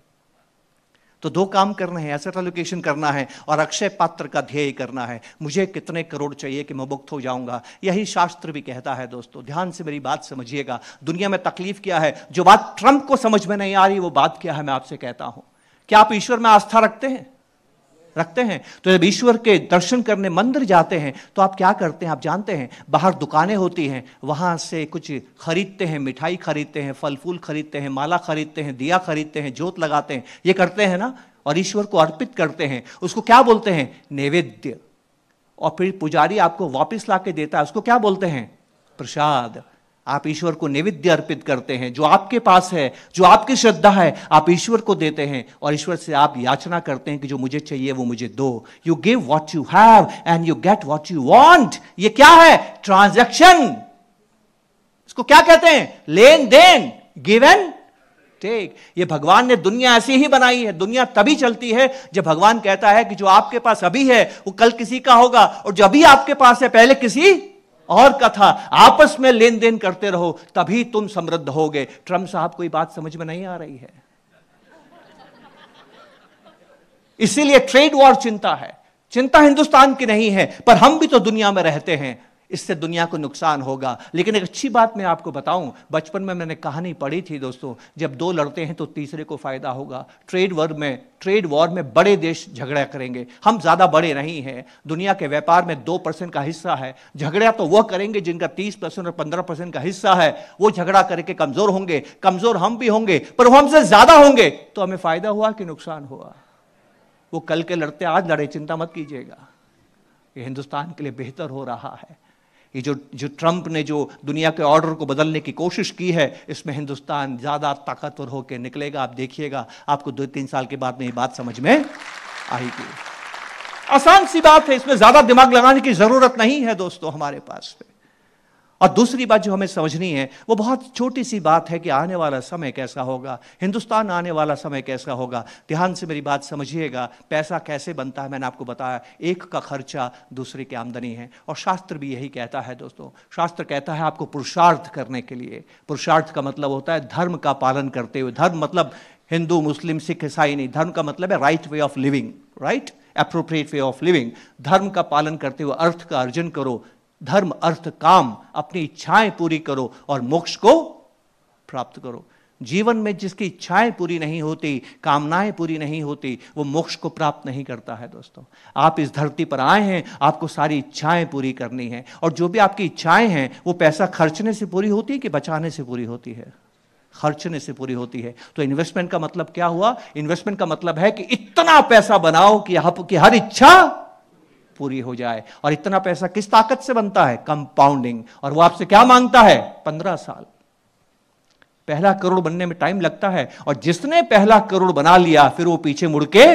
Speaker 1: तो 2 काम करने हैं, एसेट एलोकेशन करना है और अक्षय पात्र का ध्येय करना है। मुझे कितने करोड़ चाहिए कि मैं मुक्त हो जाऊंगा, यही शास्त्र भी कहता है दोस्तों। ध्यान से मेरी बात समझिएगा। दुनिया में तकलीफ क्या है, जो बात ट्रंप को समझ में नहीं आ रही वो बात क्या है, मैं आपसे कहता हूं। क्या आप ईश्वर में आस्था रखते हैं? रखते हैं। तो जब ईश्वर के दर्शन करने मंदिर जाते हैं तो आप क्या करते हैं, आप जानते हैं, बाहर दुकानें होती हैं, वहां से कुछ खरीदते हैं, मिठाई खरीदते हैं, फल फूल खरीदते हैं, माला खरीदते हैं, दिया खरीदते हैं, जोत लगाते हैं, ये करते हैं ना, और ईश्वर को अर्पित करते हैं। उसको क्या बोलते हैं? नैवेद्य। और फिर पुजारी आपको वापस ला के देता है, उसको क्या बोलते हैं? प्रसाद। आप ईश्वर को नैवेद्य अर्पित करते हैं, जो आपके पास है, जो आपकी श्रद्धा है, आप ईश्वर को देते हैं, और ईश्वर से आप याचना करते हैं कि जो मुझे चाहिए वो मुझे दो। You give what you have and you get what you want. ये क्या है? ट्रांजैक्शन। इसको क्या कहते हैं? लेन देन, गिव एंड टेक। ये भगवान ने दुनिया ऐसी ही बनाई है। दुनिया तभी चलती है जब भगवान कहता है कि जो आपके पास अभी है वो कल किसी का होगा, और जो अभी आपके पास है पहले किसी और का था। आपस में लेन देन करते रहो, तभी तुम समृद्ध होगे। ट्रम्प साहब कोई बात समझ में नहीं आ रही है, इसीलिए ट्रेड वॉर चिंता है। चिंता हिंदुस्तान की नहीं है, पर हम भी तो दुनिया में रहते हैं, इससे दुनिया को नुकसान होगा। लेकिन एक अच्छी बात मैं आपको बताऊं, बचपन में मैंने कहानी पढ़ी थी दोस्तों, जब 2 लड़ते हैं तो तीसरे को फायदा होगा। ट्रेड वॉर में बड़े देश झगड़ा करेंगे। हम ज्यादा बड़े नहीं हैं, दुनिया के व्यापार में 2% का हिस्सा है। झगड़ा तो वह करेंगे जिनका 30% और 15% का हिस्सा है, वो झगड़ा करके कमजोर होंगे। कमजोर हम भी होंगे, पर वो हमसे ज्यादा होंगे, तो हमें फायदा हुआ कि नुकसान हुआ? वो कल के लड़ते आज लड़े, चिंता मत कीजिएगा, ये हिंदुस्तान के लिए बेहतर हो रहा है। ये जो ट्रंप ने जो दुनिया के ऑर्डर को बदलने की कोशिश की है, इसमें हिंदुस्तान ज्यादा ताकतवर होकर निकलेगा। आप देखिएगा, आपको 2-3 साल के बाद में ये बात समझ में आएगी। आसान सी बात है, इसमें ज्यादा दिमाग लगाने की जरूरत नहीं है दोस्तों हमारे पास में। और दूसरी बात जो हमें समझनी है वो बहुत छोटी सी बात है कि आने वाला समय कैसा होगा, हिंदुस्तान आने वाला समय कैसा होगा। ध्यान से मेरी बात समझिएगा। पैसा कैसे बनता है मैंने आपको बताया, एक का खर्चा दूसरे की आमदनी है, और शास्त्र भी यही कहता है दोस्तों। शास्त्र कहता है आपको पुरुषार्थ करने के लिए। पुरुषार्थ का मतलब होता है धर्म का पालन करते हुए। धर्म मतलब हिंदू, मुस्लिम, सिख, ईसाई नहीं। धर्म का मतलब है right way of living, right appropriate way of living. धर्म का पालन करते हुए अर्थ का अर्जन करो। धर्म, अर्थ, काम, अपनी इच्छाएं पूरी करो और मोक्ष को प्राप्त करो। जीवन में जिसकी इच्छाएं पूरी नहीं होती, कामनाएं पूरी नहीं होती, वो मोक्ष को प्राप्त नहीं करता है दोस्तों। आप इस धरती पर आए हैं, आपको सारी इच्छाएं पूरी करनी है, और जो भी आपकी इच्छाएं हैं वो पैसा खर्चने से पूरी होती है कि बचाने से पूरी होती है? खर्चने से पूरी होती है। तो इन्वेस्टमेंट का मतलब क्या हुआ? इन्वेस्टमेंट का मतलब है कि इतना पैसा बनाओ कि आपकी हर इच्छा पूरी हो जाए। और इतना पैसा किस ताकत से बनता है? कंपाउंडिंग। और वो आपसे क्या मांगता है? 15 साल। पहला करोड़ बनने में टाइम लगता है, और जिसने पहला करोड़ बना लिया फिर वो पीछे मुड़ के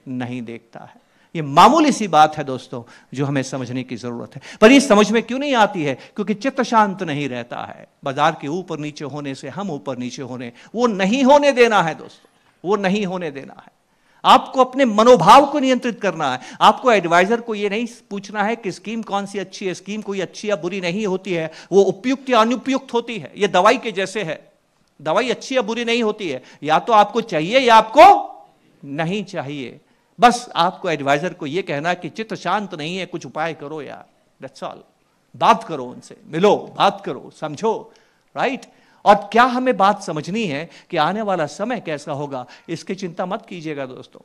Speaker 1: नहीं देखता है। ये मामूली सी बात है दोस्तों, जो हमें समझने की जरूरत है। पर ये समझ में क्यों नहीं आती है? क्योंकि चित्त शांत नहीं रहता है। बाजार के ऊपर नीचे होने से हम ऊपर नीचे होने, वो नहीं होने देना है दोस्तों, वो नहीं होने देना है। आपको अपने मनोभाव को नियंत्रित करना है। आपको एडवाइजर को यह नहीं पूछना है कि स्कीम कौन सी अच्छी है। स्कीम कोई अच्छी या बुरी नहीं होती है, वो उपयुक्त या अनुपयुक्त होती है। यह दवाई के जैसे है, दवाई अच्छी या बुरी नहीं होती है, या तो आपको चाहिए या आपको नहीं चाहिए। बस आपको एडवाइजर को यह कहना कि चित्त शांत नहीं है, कुछ उपाय करो यार, दैट्स ऑल। बात करो उनसे, मिलो, बात करो, समझो, राइट। और क्या हमें बात समझनी है कि आने वाला समय कैसा होगा, इसकी चिंता मत कीजिएगा दोस्तों।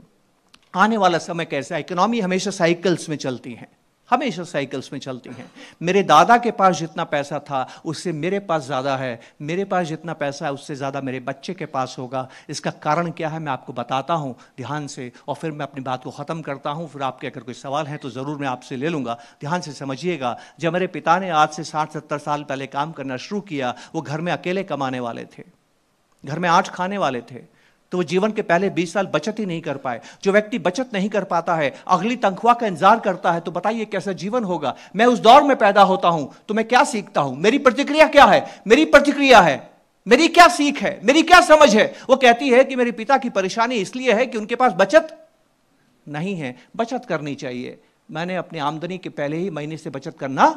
Speaker 1: आने वाला समय कैसा है? इकोनॉमी हमेशा साइकिल्स में चलती है, हमेशा साइकिल्स में चलती हैं। मेरे दादा के पास जितना पैसा था उससे मेरे पास ज़्यादा है, मेरे पास जितना पैसा है उससे ज़्यादा मेरे बच्चे के पास होगा। इसका कारण क्या है मैं आपको बताता हूँ ध्यान से, और फिर मैं अपनी बात को ख़त्म करता हूँ। फिर आपके अगर कोई सवाल है तो ज़रूर मैं आपसे ले लूँगा। ध्यान से समझिएगा। जब मेरे पिता ने आज से 60-70 साल पहले काम करना शुरू किया, वो घर में अकेले कमाने वाले थे, घर में 8 खाने वाले थे। तो वो जीवन के पहले 20 साल बचत ही नहीं कर पाए। जो व्यक्ति बचत नहीं कर पाता है, अगली तनख्वाह का इंतजार करता है, तो बताइए कैसा जीवन होगा। मैं उस दौर में पैदा होता हूं तो मैं क्या सीखता हूं, मेरी प्रतिक्रिया क्या है, मेरी प्रतिक्रिया है, मेरी क्या सीख है, मेरी क्या समझ है। वो कहती है कि मेरे पिता की परेशानी इसलिए है कि उनके पास बचत नहीं है। बचत करनी चाहिए। मैंने अपनी आमदनी के पहले ही महीने से बचत करना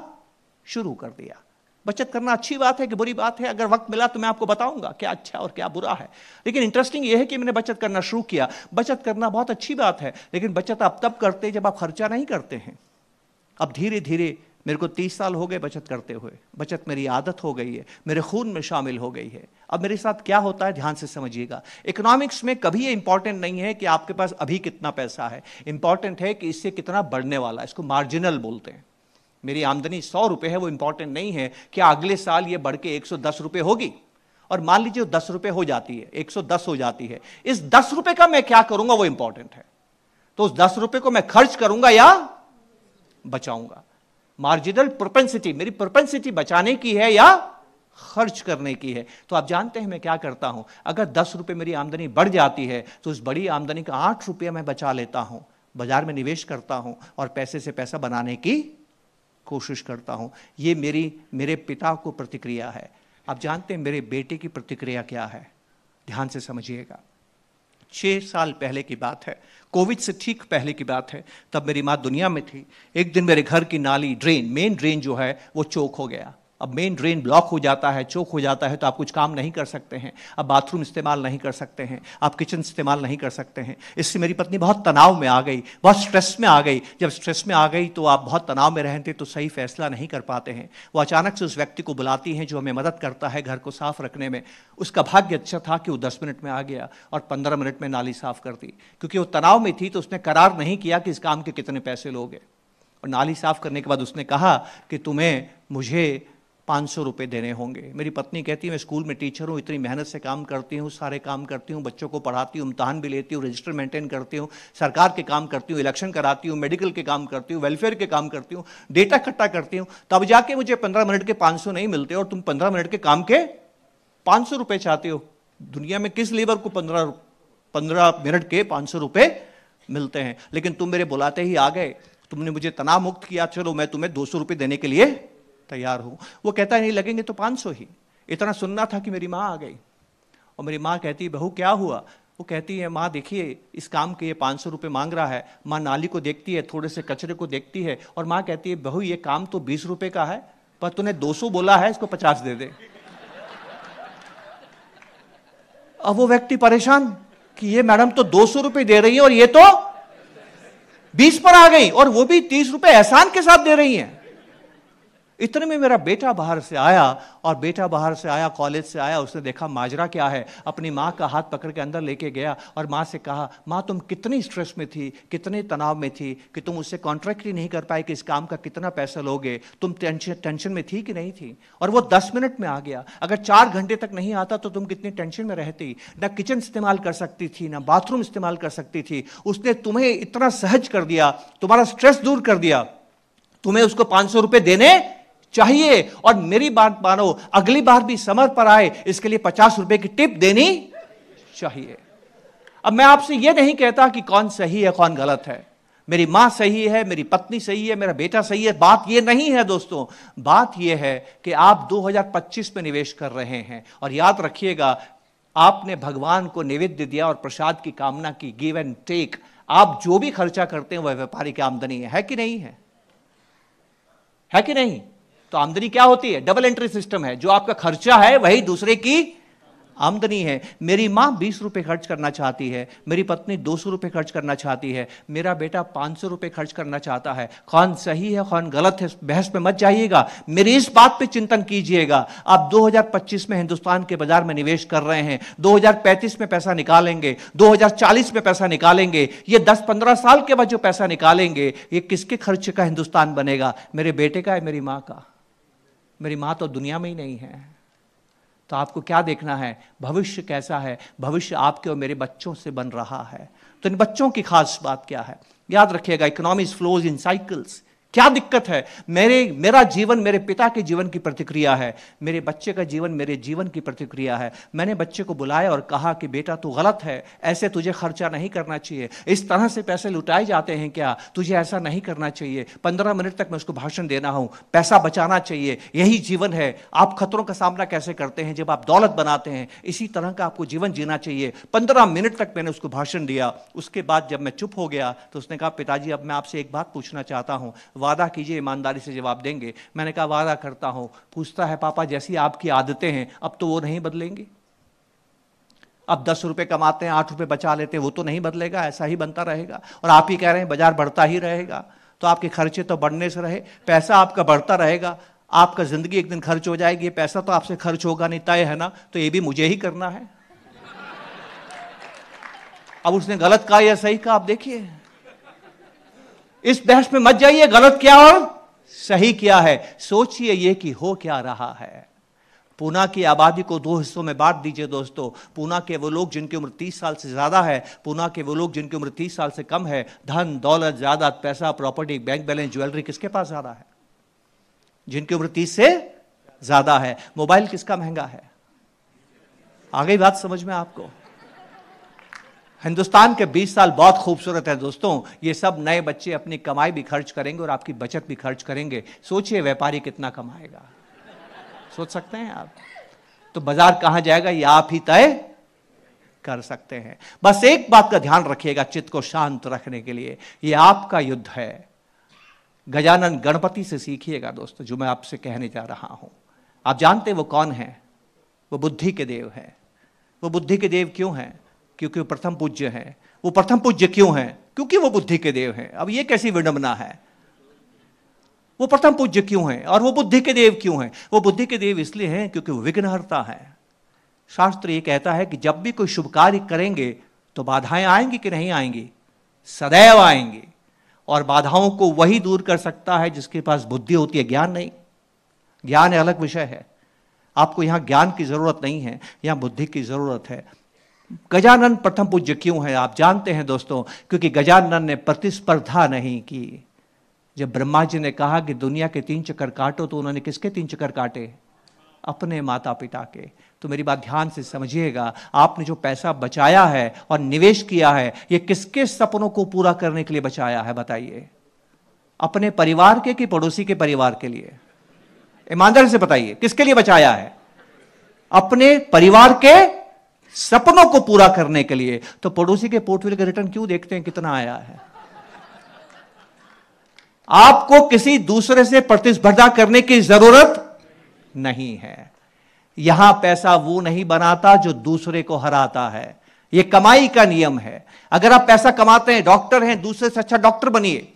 Speaker 1: शुरू कर दिया। बचत करना अच्छी बात है कि बुरी बात है? अगर वक्त मिला तो मैं आपको बताऊंगा क्या अच्छा और क्या बुरा है। लेकिन इंटरेस्टिंग यह है कि मैंने बचत करना शुरू किया। बचत करना बहुत अच्छी बात है, लेकिन बचत आप तब करते जब आप खर्चा नहीं करते हैं। अब धीरे धीरे मेरे को 30 साल हो गए बचत करते हुए। बचत मेरी आदत हो गई है, मेरे खून में शामिल हो गई है। अब मेरे साथ क्या होता है, ध्यान से समझिएगा। इकोनॉमिक्स में कभी ये इंपॉर्टेंट नहीं है कि आपके पास अभी कितना पैसा है, इंपॉर्टेंट है कि इससे कितना बढ़ने वाला है। इसको मार्जिनल बोलते हैं। मेरी आमदनी 100 रुपये है, वो इंपॉर्टेंट नहीं है कि अगले साल ये बढ़ के 110 रुपये होगी। और मान लीजिए 10 रुपये हो जाती है, 110 हो जाती है, इस 10 रुपये का मैं क्या करूंगा वो इंपॉर्टेंट है। तो उस 10 रुपये को मैं खर्च करूंगा या बचाऊंगा। मार्जिनल प्रोपेंसिटी, मेरी प्रोपेंसिटी बचाने की है या खर्च करने की है। तो आप जानते हैं मैं क्या करता हूं, अगर 10 रुपये मेरी आमदनी बढ़ जाती है तो उस बड़ी आमदनी का 8 रुपये मैं बचा लेता हूं, बाजार में निवेश करता हूं और पैसे से पैसा बनाने की कोशिश करता हूं। ये मेरे पिता को प्रतिक्रिया है। आप जानते हैं मेरे बेटे की प्रतिक्रिया क्या है, ध्यान से समझिएगा। 6 साल पहले की बात है, कोविड से ठीक पहले की बात है। तब मेरी माँ दुनिया में थी। एक दिन मेरे घर की नाली मेन ड्रेन जो है वो चोक हो गया। अब मेन ड्रेन ब्लॉक हो जाता है, चोक हो जाता है, तो आप कुछ काम नहीं कर सकते हैं। अब बाथरूम इस्तेमाल नहीं कर सकते हैं, आप किचन इस्तेमाल नहीं कर सकते हैं। इससे मेरी पत्नी बहुत तनाव में आ गई, बहुत स्ट्रेस में आ गई। जब स्ट्रेस में आ गई तो आप बहुत तनाव में रहते तो सही फैसला नहीं कर पाते हैं। वो अचानक से उस व्यक्ति को बुलाती हैं जो हमें मदद करता है घर को साफ रखने में। उसका भाग्य अच्छा था कि वो 10 मिनट में आ गया और 15 मिनट में नाली साफ कर दी। क्योंकि वो तनाव में थी तो उसने करार नहीं किया कि इस काम के कितने पैसे लोगे। और नाली साफ करने के बाद उसने कहा कि तुम्हें मुझे 500 रुपये देने होंगे। मेरी पत्नी कहती है मैं स्कूल में टीचर हूँ, इतनी मेहनत से काम करती हूँ, सारे काम करती हूँ, बच्चों को पढ़ाती हूँ, इम्तहान भी लेती हूँ, रजिस्टर मेंटेन करती हूँ, सरकार के काम करती हूँ, इलेक्शन कराती हूँ, मेडिकल के काम करती हूँ, वेलफेयर के काम करती हूँ, डेटा इकट्ठा करती हूँ, तब जाके मुझे 15 मिनट के 500 नहीं मिलते और तुम 15 मिनट के काम के 500 रुपये चाहते हो। दुनिया में किस लेबर को 15 मिनट के 500 रुपये मिलते हैं? लेकिन तुम मेरे बुलाते ही आ गए, तुमने मुझे तनाव मुक्त किया, चलो मैं तुम्हें 200 रुपये देने के लिए तैयार हूं। वो कहता है नहीं लगेंगे तो 500 ही। इतना सुनना था कि मेरी माँ आ गई और मेरी माँ कहती है बहू क्या हुआ? वो कहती है माँ देखिए इस काम के ये 500 रुपये मांग रहा है। माँ नाली को देखती है, थोड़े से कचरे को देखती है और माँ कहती है बहू ये काम तो 20 रुपये का है, पर तूने 200 बोला है, इसको 50 दे दे। अब वो व्यक्ति परेशान कि ये मैडम तो 200 रुपये दे रही है और ये तो 20 पर आ गई और वो भी 30 रुपये एहसान के साथ दे रही हैं। इतने में मेरा बेटा बाहर से आया और बेटा बाहर से आया, कॉलेज से आया, उसने देखा माजरा क्या है, अपनी माँ का हाथ पकड़ के अंदर लेके गया और माँ से कहा माँ तुम कितनी स्ट्रेस में थी, कितने तनाव में थी कि तुम उससे कॉन्ट्रैक्ट ही नहीं कर पाए कि इस काम का कितना पैसा लोगे। तुम टेंशन में थी कि नहीं थी? और वो 10 मिनट में आ गया। अगर 4 घंटे तक नहीं आता तो तुम कितनी टेंशन में रहती, ना किचन इस्तेमाल कर सकती थी, ना बाथरूम इस्तेमाल कर सकती थी। उसने तुम्हें इतना सहज कर दिया, तुम्हारा स्ट्रेस दूर कर दिया, तुम्हें उसको 500 रुपये देने चाहिए। और मेरी बात मानो, अगली बार भी समय पर आए इसके लिए 50 रुपए की टिप देनी चाहिए। अब मैं आपसे यह नहीं कहता कि कौन सही है कौन गलत है, मेरी मां सही है, मेरी पत्नी सही है, मेरा बेटा सही है, बात यह नहीं है दोस्तों। बात यह है कि आप 2025 में निवेश कर रहे हैं और याद रखिएगा आपने भगवान को नैवेद्य दिया और प्रसाद की कामना की, गिव एंड टेक। आप जो भी खर्चा करते हैं वह व्यापारी की आमदनी है कि नहीं है? है कि नहीं? तो आमदनी क्या होती है? डबल एंट्री सिस्टम है। जो आपका खर्चा है वही दूसरे की आमदनी है। मेरी मां 20 रुपए खर्च करना चाहती है, मेरी पत्नी 200 रुपए खर्च करना चाहती है, मेरा बेटा 500 रुपए खर्च करना चाहता है। कौन सही है कौन गलत है बहस में मत जाइएगा, मेरी इस बात पे चिंतन कीजिएगा। आप 2025 में हिंदुस्तान के बाजार में निवेश कर रहे हैं, 2035 में पैसा निकालेंगे, 2040 में पैसा निकालेंगे। ये 10-15 साल के बाद जो पैसा निकालेंगे ये किसके खर्च का हिंदुस्तान बनेगा? मेरे बेटे का है, मेरी मां का? मेरी मां तो दुनिया में ही नहीं है। तो आपको क्या देखना है? भविष्य कैसा है? भविष्य आपके और मेरे बच्चों से बन रहा है। तो इन बच्चों की खास बात क्या है? याद रखिएगा, इकोनॉमिक्स फ्लोज इन साइकिल्स। क्या दिक्कत है? मेरा जीवन मेरे पिता के जीवन की प्रतिक्रिया है, मेरे बच्चे का जीवन मेरे जीवन की प्रतिक्रिया है। मैंने बच्चे को बुलाया और कहा कि बेटा तू गलत है, ऐसे तुझे खर्चा नहीं करना चाहिए, इस तरह से पैसे लुटाए जाते हैं क्या, तुझे ऐसा नहीं करना चाहिए। 15 मिनट तक मैं उसको भाषण देना हूं, पैसा बचाना चाहिए, यही जीवन है। आप खतरों का सामना कैसे करते हैं? जब आप दौलत बनाते हैं, इसी तरह का आपको जीवन जीना चाहिए। 15 मिनट तक मैंने उसको भाषण दिया। उसके बाद जब मैं चुप हो गया तो उसने कहा पिताजी अब मैं आपसे एक बात पूछना चाहता हूं, वादा कीजिए ईमानदारी से जवाब देंगे। मैंने कहा वादा करता हूं। पूछता है पापा जैसी आपकी आदतें हैं अब तो वो नहीं बदलेंगी? अब 10 रुपए कमाते हैं, 8 रुपए बचा लेते हैं, वो तो नहीं बदलेगा, ऐसा ही बनता रहेगा। और आप ही कह रहे हैं बाजार बढ़ता ही रहेगा, तो आपके खर्चे तो बढ़ने से रहे, पैसा आपका बढ़ता रहेगा, आपका जिंदगी एक दिन खर्च हो जाएगी, पैसा तो आपसे खर्च होगा नहीं, तय है ना, तो ये भी मुझे ही करना है। अब उसने गलत कहा या सही कहा आप देखिए। इस बहस में मत जाइए गलत क्या और सही क्या है, सोचिए ये कि हो क्या रहा है। पूना की आबादी को 2 हिस्सों में बांट दीजिए दोस्तों। पूना के वो लोग जिनकी उम्र 30 साल से ज्यादा है, पूना के वो लोग जिनकी उम्र 30 साल से कम है। धन दौलत जायदाद पैसा प्रॉपर्टी बैंक बैलेंस ज्वेलरी किसके पास ज्यादा है? जिनकी उम्र 30 से ज्यादा है। मोबाइल किसका महंगा है? आ गई बात समझ में आपको? हिंदुस्तान के 20 साल बहुत खूबसूरत है दोस्तों। ये सब नए बच्चे अपनी कमाई भी खर्च करेंगे और आपकी बचत भी खर्च करेंगे। सोचिए व्यापारी कितना कमाएगा, सोच सकते हैं आप? तो बाजार कहां जाएगा ये आप ही तय कर सकते हैं। बस एक बात का ध्यान रखिएगा चित्त को शांत रखने के लिए, ये आपका युद्ध है। गजानन गणपति से सीखिएगा दोस्तों, जो मैं आपसे कहने जा रहा हूं। आप जानते हैं वो कौन है? वो बुद्धि के देव है। वो बुद्धि के देव क्यों हैं? क्योंकि वो प्रथम पूज्य हैं। वो प्रथम पूज्य क्यों हैं? क्योंकि वो बुद्धि के देव हैं। अब ये कैसी विडंबना है? वो प्रथम पूज्य क्यों हैं और वो बुद्धि के देव क्यों हैं? वो बुद्धि के देव इसलिए हैं क्योंकि वो विघ्नहर्ता है। शास्त्र ये कहता है कि जब भी कोई शुभ कार्य करेंगे तो बाधाएं आएंगी कि नहीं आएंगी? सदैव आएंगी। और बाधाओं को वही दूर कर सकता है जिसके पास बुद्धि होती है, ज्ञान नहीं। ज्ञान अलग विषय है, आपको यहां ज्ञान की जरूरत नहीं है, यहां बुद्धि की जरूरत है। गजानन प्रथम पूज्य क्यों है आप जानते हैं दोस्तों? क्योंकि गजानन ने प्रतिस्पर्धा नहीं की। जब ब्रह्मा जी ने कहा कि दुनिया के 3 चक्कर काटो, तो उन्होंने किसके 3 चक्कर काटे? अपने माता पिता के। तो मेरी बात ध्यान से समझिएगा, आपने जो पैसा बचाया है और निवेश किया है, ये किसके सपनों को पूरा करने के लिए बचाया है बताइए? अपने परिवार के कि पड़ोसी के परिवार के लिए? ईमानदारी से बताइए, किसके लिए बचाया है? अपने परिवार के सपनों को पूरा करने के लिए। तो पड़ोसी के पोर्टफोलियो का रिटर्न क्यों देखते हैं कितना आया है? आपको किसी दूसरे से प्रतिस्पर्धा करने की जरूरत नहीं है। यहां पैसा वो नहीं बनाता जो दूसरे को हराता है। यह कमाई का नियम है। अगर आप पैसा कमाते हैं, डॉक्टर हैं, दूसरे से अच्छा डॉक्टर बनिए।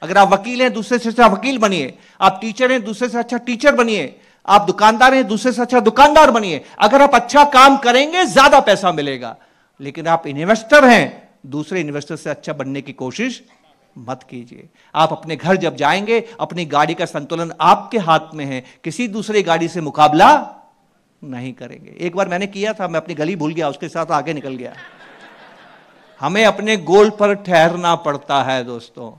Speaker 1: अगर आप वकील हैं, दूसरे से अच्छा वकील बनिए। आप टीचर हैं, दूसरे से अच्छा टीचर बनिए। आप दुकानदार हैं, दूसरे से अच्छा दुकानदार बनिए। अगर आप अच्छा काम करेंगे ज्यादा पैसा मिलेगा। लेकिन आप इन्वेस्टर हैं, दूसरे इन्वेस्टर से अच्छा बनने की कोशिश मत कीजिए। आप अपने घर जब जाएंगे, अपनी गाड़ी का संतुलन आपके हाथ में है, किसी दूसरे गाड़ी से मुकाबला नहीं करेंगे। एक बार मैंने किया था, मैं अपनी गली भूल गया, उसके साथ आगे निकल गया। हमें अपने गोल पर ठहरना पड़ता है दोस्तों।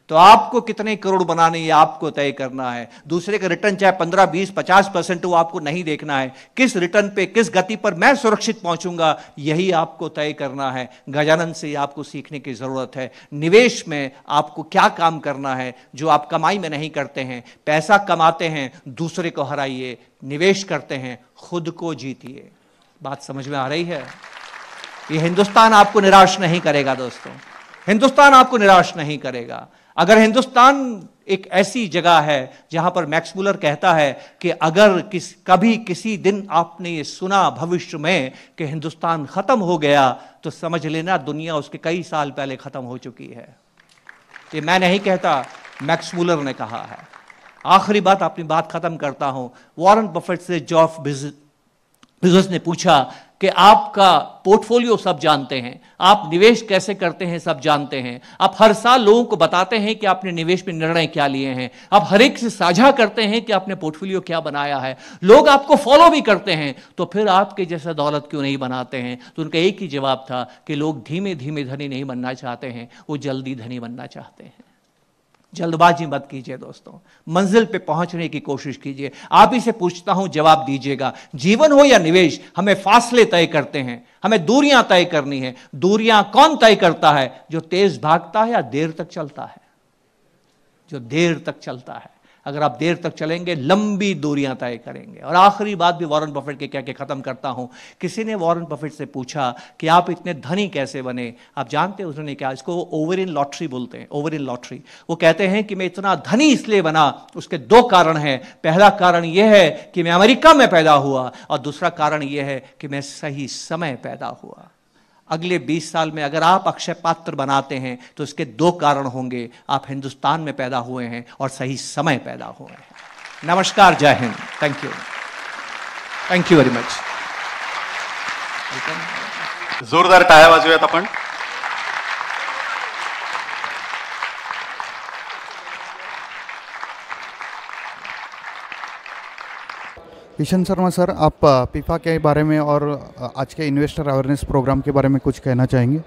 Speaker 1: तो आपको कितने करोड़ बनाने ये आपको तय करना है। दूसरे का रिटर्न चाहे 15, 20, 50% वो आपको नहीं देखना है। किस रिटर्न पे, किस गति पर मैं सुरक्षित पहुंचूंगा, यही आपको तय करना है। गजानन से आपको सीखने की जरूरत है। निवेश में आपको क्या काम करना है जो आप कमाई में नहीं करते हैं। पैसा कमाते हैं, दूसरे को हराइए। निवेश करते हैं, खुद को जीतिए। बात समझ में आ रही है? ये हिंदुस्तान आपको निराश नहीं करेगा दोस्तों। हिंदुस्तान आपको निराश नहीं करेगा। अगर हिंदुस्तान एक ऐसी जगह है जहां पर मैक्स मुलर कहता है कि अगर कभी किसी दिन आपने ये सुना भविष्य में कि हिंदुस्तान खत्म हो गया, तो समझ लेना दुनिया उसके कई साल पहले खत्म हो चुकी है। ये मैं नहीं कहता, मैक्स मुलर ने कहा है। आखिरी बात, अपनी बात खत्म करता हूं। वॉरेन बफेट से जॉफ बिजनेस ने पूछा कि आपका पोर्टफोलियो सब जानते हैं, आप निवेश कैसे करते हैं सब जानते हैं, आप हर साल लोगों को बताते हैं कि आपने निवेश में निर्णय क्या लिए हैं, आप हर एक से साझा करते हैं कि आपने पोर्टफोलियो क्या बनाया है, लोग आपको फॉलो भी करते हैं, तो फिर आपके जैसा दौलत क्यों नहीं बनाते हैं? तो उनका एक ही जवाब था कि लोग धीमे धीमे धनी नहीं बनना चाहते हैं, वो जल्दी धनी बनना चाहते हैं। जल्दबाजी मत कीजिए दोस्तों, मंजिल पे पहुंचने की कोशिश कीजिए। आप ही से पूछता हूं, जवाब दीजिएगा। जीवन हो या निवेश, हमें फासले तय करते हैं, हमें दूरियां तय करनी है। दूरियां कौन तय करता है? जो तेज भागता है या देर तक चलता है? जो देर तक चलता है। अगर आप देर तक चलेंगे, लंबी दूरियां तय करेंगे। और आखिरी बात भी वॉरेन बफेट के कह के खत्म करता हूं। किसी ने वॉरेन बफेट से पूछा कि आप इतने धनी कैसे बने? आप जानते हैं उन्होंने क्या? इसको ओवर इन लॉटरी बोलते हैं, ओवर इन लॉटरी। वो कहते हैं कि मैं इतना धनी इसलिए बना, उसके दो कारण हैं। पहला कारण यह है कि मैं अमेरिका में पैदा हुआ, और दूसरा कारण यह है कि मैं सही समय पैदा हुआ। अगले 20 साल में अगर आप अक्षय पात्र बनाते हैं तो इसके दो कारण होंगे। आप हिंदुस्तान में पैदा हुए हैं और सही समय पैदा हुए हैं। नमस्कार, जय Hind, thank you, thank you very much.
Speaker 2: जोरदार टाळ्या वाजवूयात आपण।
Speaker 3: किशन शर्मा सर, आप पीफा के बारे में और आज के इन्वेस्टर अवेयरनेस प्रोग्राम के बारे में कुछ कहना चाहेंगे?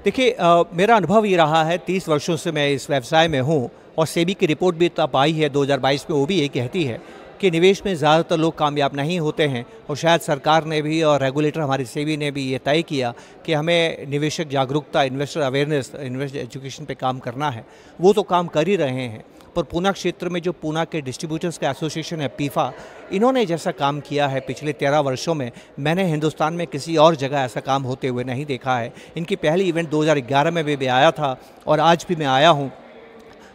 Speaker 4: देखिए, मेरा अनुभव ये रहा है, 30 वर्षों से मैं इस व्यवसाय में हूँ, और सेबी की रिपोर्ट भी तब आई है 2022 में, वो भी ये कहती है कि निवेश में ज़्यादातर लोग कामयाब नहीं होते हैं। और शायद सरकार ने भी और रेगुलेटर हमारी सेबी ने भी ये तय किया कि हमें निवेशक जागरूकता, इन्वेस्टर अवेयरनेस, इन्वेस्टर एजुकेशन पे काम करना है। वो तो काम कर ही रहे हैं, पर पूना क्षेत्र में जो पूना के डिस्ट्रीब्यूटर्स का एसोसिएशन है पीफा, इन्होंने जैसा काम किया है पिछले 13 वर्षों में, मैंने हिंदुस्तान में किसी और जगह ऐसा काम होते हुए नहीं देखा है। इनकी पहली इवेंट 2011 में भी आया था, और आज भी मैं आया हूँ।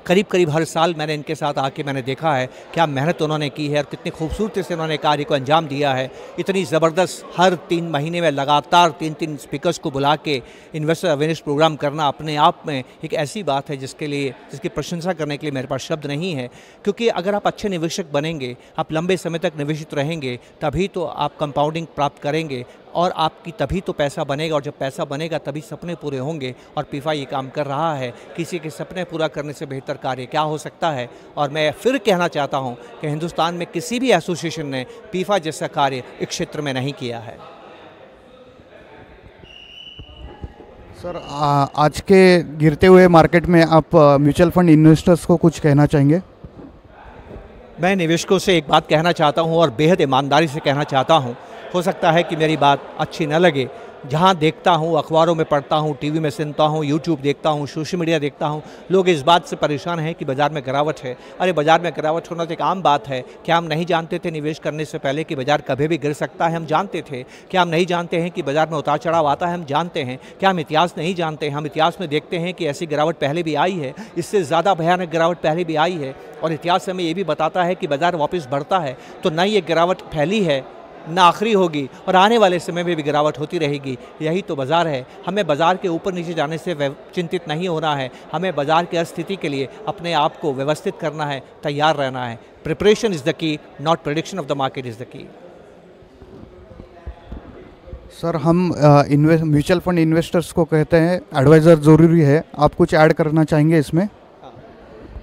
Speaker 4: करीब करीब हर साल मैंने इनके साथ आके मैंने देखा है क्या मेहनत उन्होंने की है और कितनी खूबसूरती से उन्होंने कार्य को अंजाम दिया है। इतनी ज़बरदस्त हर 3 महीने में लगातार 3-3 स्पीकर्स को बुला के इन्वेस्टर अवेयरनेस प्रोग्राम करना अपने आप में एक ऐसी बात है जिसकी प्रशंसा करने के लिए मेरे पास शब्द नहीं है। क्योंकि अगर आप अच्छे निवेशक बनेंगे, आप लंबे समय तक निवेशित रहेंगे, तभी तो आप कंपाउंडिंग प्राप्त करेंगे, और आपकी तभी तो पैसा बनेगा, और जब पैसा बनेगा तभी सपने पूरे होंगे। और पीफा ये काम कर रहा है। किसी के सपने पूरा करने से बेहतर कार्य क्या हो सकता है। और मैं फिर कहना चाहता हूँ कि हिंदुस्तान में किसी भी एसोसिएशन ने पीफा जैसा कार्य इस क्षेत्र में नहीं किया है।
Speaker 3: सर, आज के गिरते हुए मार्केट में आप म्यूचुअल फंड इन्वेस्टर्स को कुछ कहना चाहेंगे?
Speaker 4: मैं निवेशकों से एक बात कहना चाहता हूँ, और बेहद ईमानदारी से कहना चाहता हूँ। हो सकता है कि मेरी बात अच्छी न लगे। जहाँ देखता हूँ, अखबारों में पढ़ता हूँ, टीवी में सुनता हूँ, यूट्यूब देखता हूँ, सोशल मीडिया देखता हूँ, लोग इस बात से परेशान हैं कि बाज़ार में गिरावट है। अरे बाज़ार में गिरावट होना तो एक आम बात है। क्या हम नहीं जानते थे निवेश करने से पहले कि बाज़ार कभी भी गिर सकता है? हम जानते थे। क्या हम नहीं जानते हैं कि बाज़ार में उतार चढ़ाव आता है? हम जानते हैं। क्या हम इतिहास नहीं जानते? हम इतिहास में देखते हैं कि ऐसी गिरावट पहले भी आई है, इससे ज़्यादा भयानक गिरावट पहले भी आई है। और इतिहास हमें ये भी बताता है कि बाज़ार वापस बढ़ता है तो न ये गिरावट फैली है, ना आखिरी होगी, और आने वाले समय में भी गिरावट होती रहेगी। यही तो बाज़ार है। हमें बाज़ार के ऊपर नीचे जाने से चिंतित नहीं होना है। हमें बाज़ार की स्थिति के लिए अपने आप को व्यवस्थित करना है, तैयार रहना है। Preparation is the key, not prediction of the market is the key.
Speaker 3: Sir, हम म्यूचुअल फंड इन्वेस्टर्स को कहते हैं एडवाइज़र ज़रूरी है। आप कुछ ऐड करना चाहेंगे इसमें?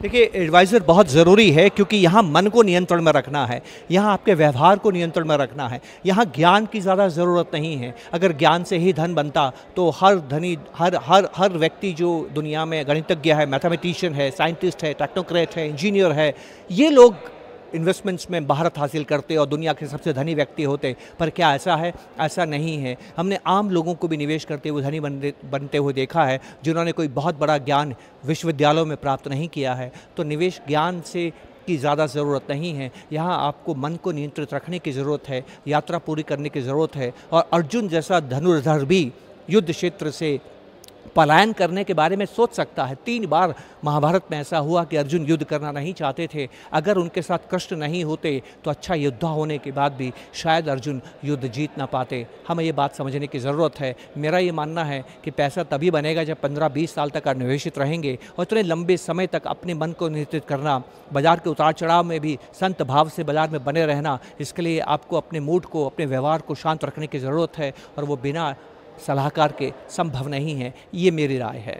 Speaker 4: देखिए, एडवाइज़र बहुत ज़रूरी है, क्योंकि यहाँ मन को नियंत्रण में रखना है, यहाँ आपके व्यवहार को नियंत्रण में रखना है। यहाँ ज्ञान की ज़्यादा ज़रूरत नहीं है। अगर ज्ञान से ही धन बनता तो हर धनी, हर व्यक्ति जो दुनिया में गणितज्ञ है, मैथमेटिशियन है, साइंटिस्ट है, टेक्नोक्रेट है, इंजीनियर है, ये लोग इन्वेस्टमेंट्स में महारत हासिल करते और दुनिया के सबसे धनी व्यक्ति होते। पर क्या ऐसा है? ऐसा नहीं है। हमने आम लोगों को भी निवेश करते हुए धनी बनते हुए देखा है, जिन्होंने कोई बहुत बड़ा ज्ञान विश्वविद्यालयों में प्राप्त नहीं किया है। तो निवेश ज्ञान से की ज़्यादा ज़रूरत नहीं है। यहाँ आपको मन को नियंत्रित रखने की ज़रूरत है, यात्रा पूरी करने की ज़रूरत है। और अर्जुन जैसा धनुर्धर भी युद्ध क्षेत्र से पलायन करने के बारे में सोच सकता है। 3 बार महाभारत में ऐसा हुआ कि अर्जुन युद्ध करना नहीं चाहते थे। अगर उनके साथ कष्ट नहीं होते तो अच्छा योद्धा होने के बाद भी शायद अर्जुन युद्ध जीत ना पाते। हमें ये बात समझने की ज़रूरत है। मेरा ये मानना है कि पैसा तभी बनेगा जब 15-20 साल तक निवेशित रहेंगे, और इतने लंबे समय तक अपने मन को नियंत्रित करना, बाज़ार के उतार चढ़ाव में भी संत भाव से बाज़ार में बने रहना। इसके लिए आपको अपने मूड को, अपने व्यवहार को शांत रखने की ज़रूरत है, और वो बिना सलाहकार के संभव नहीं है। ये मेरी राय है।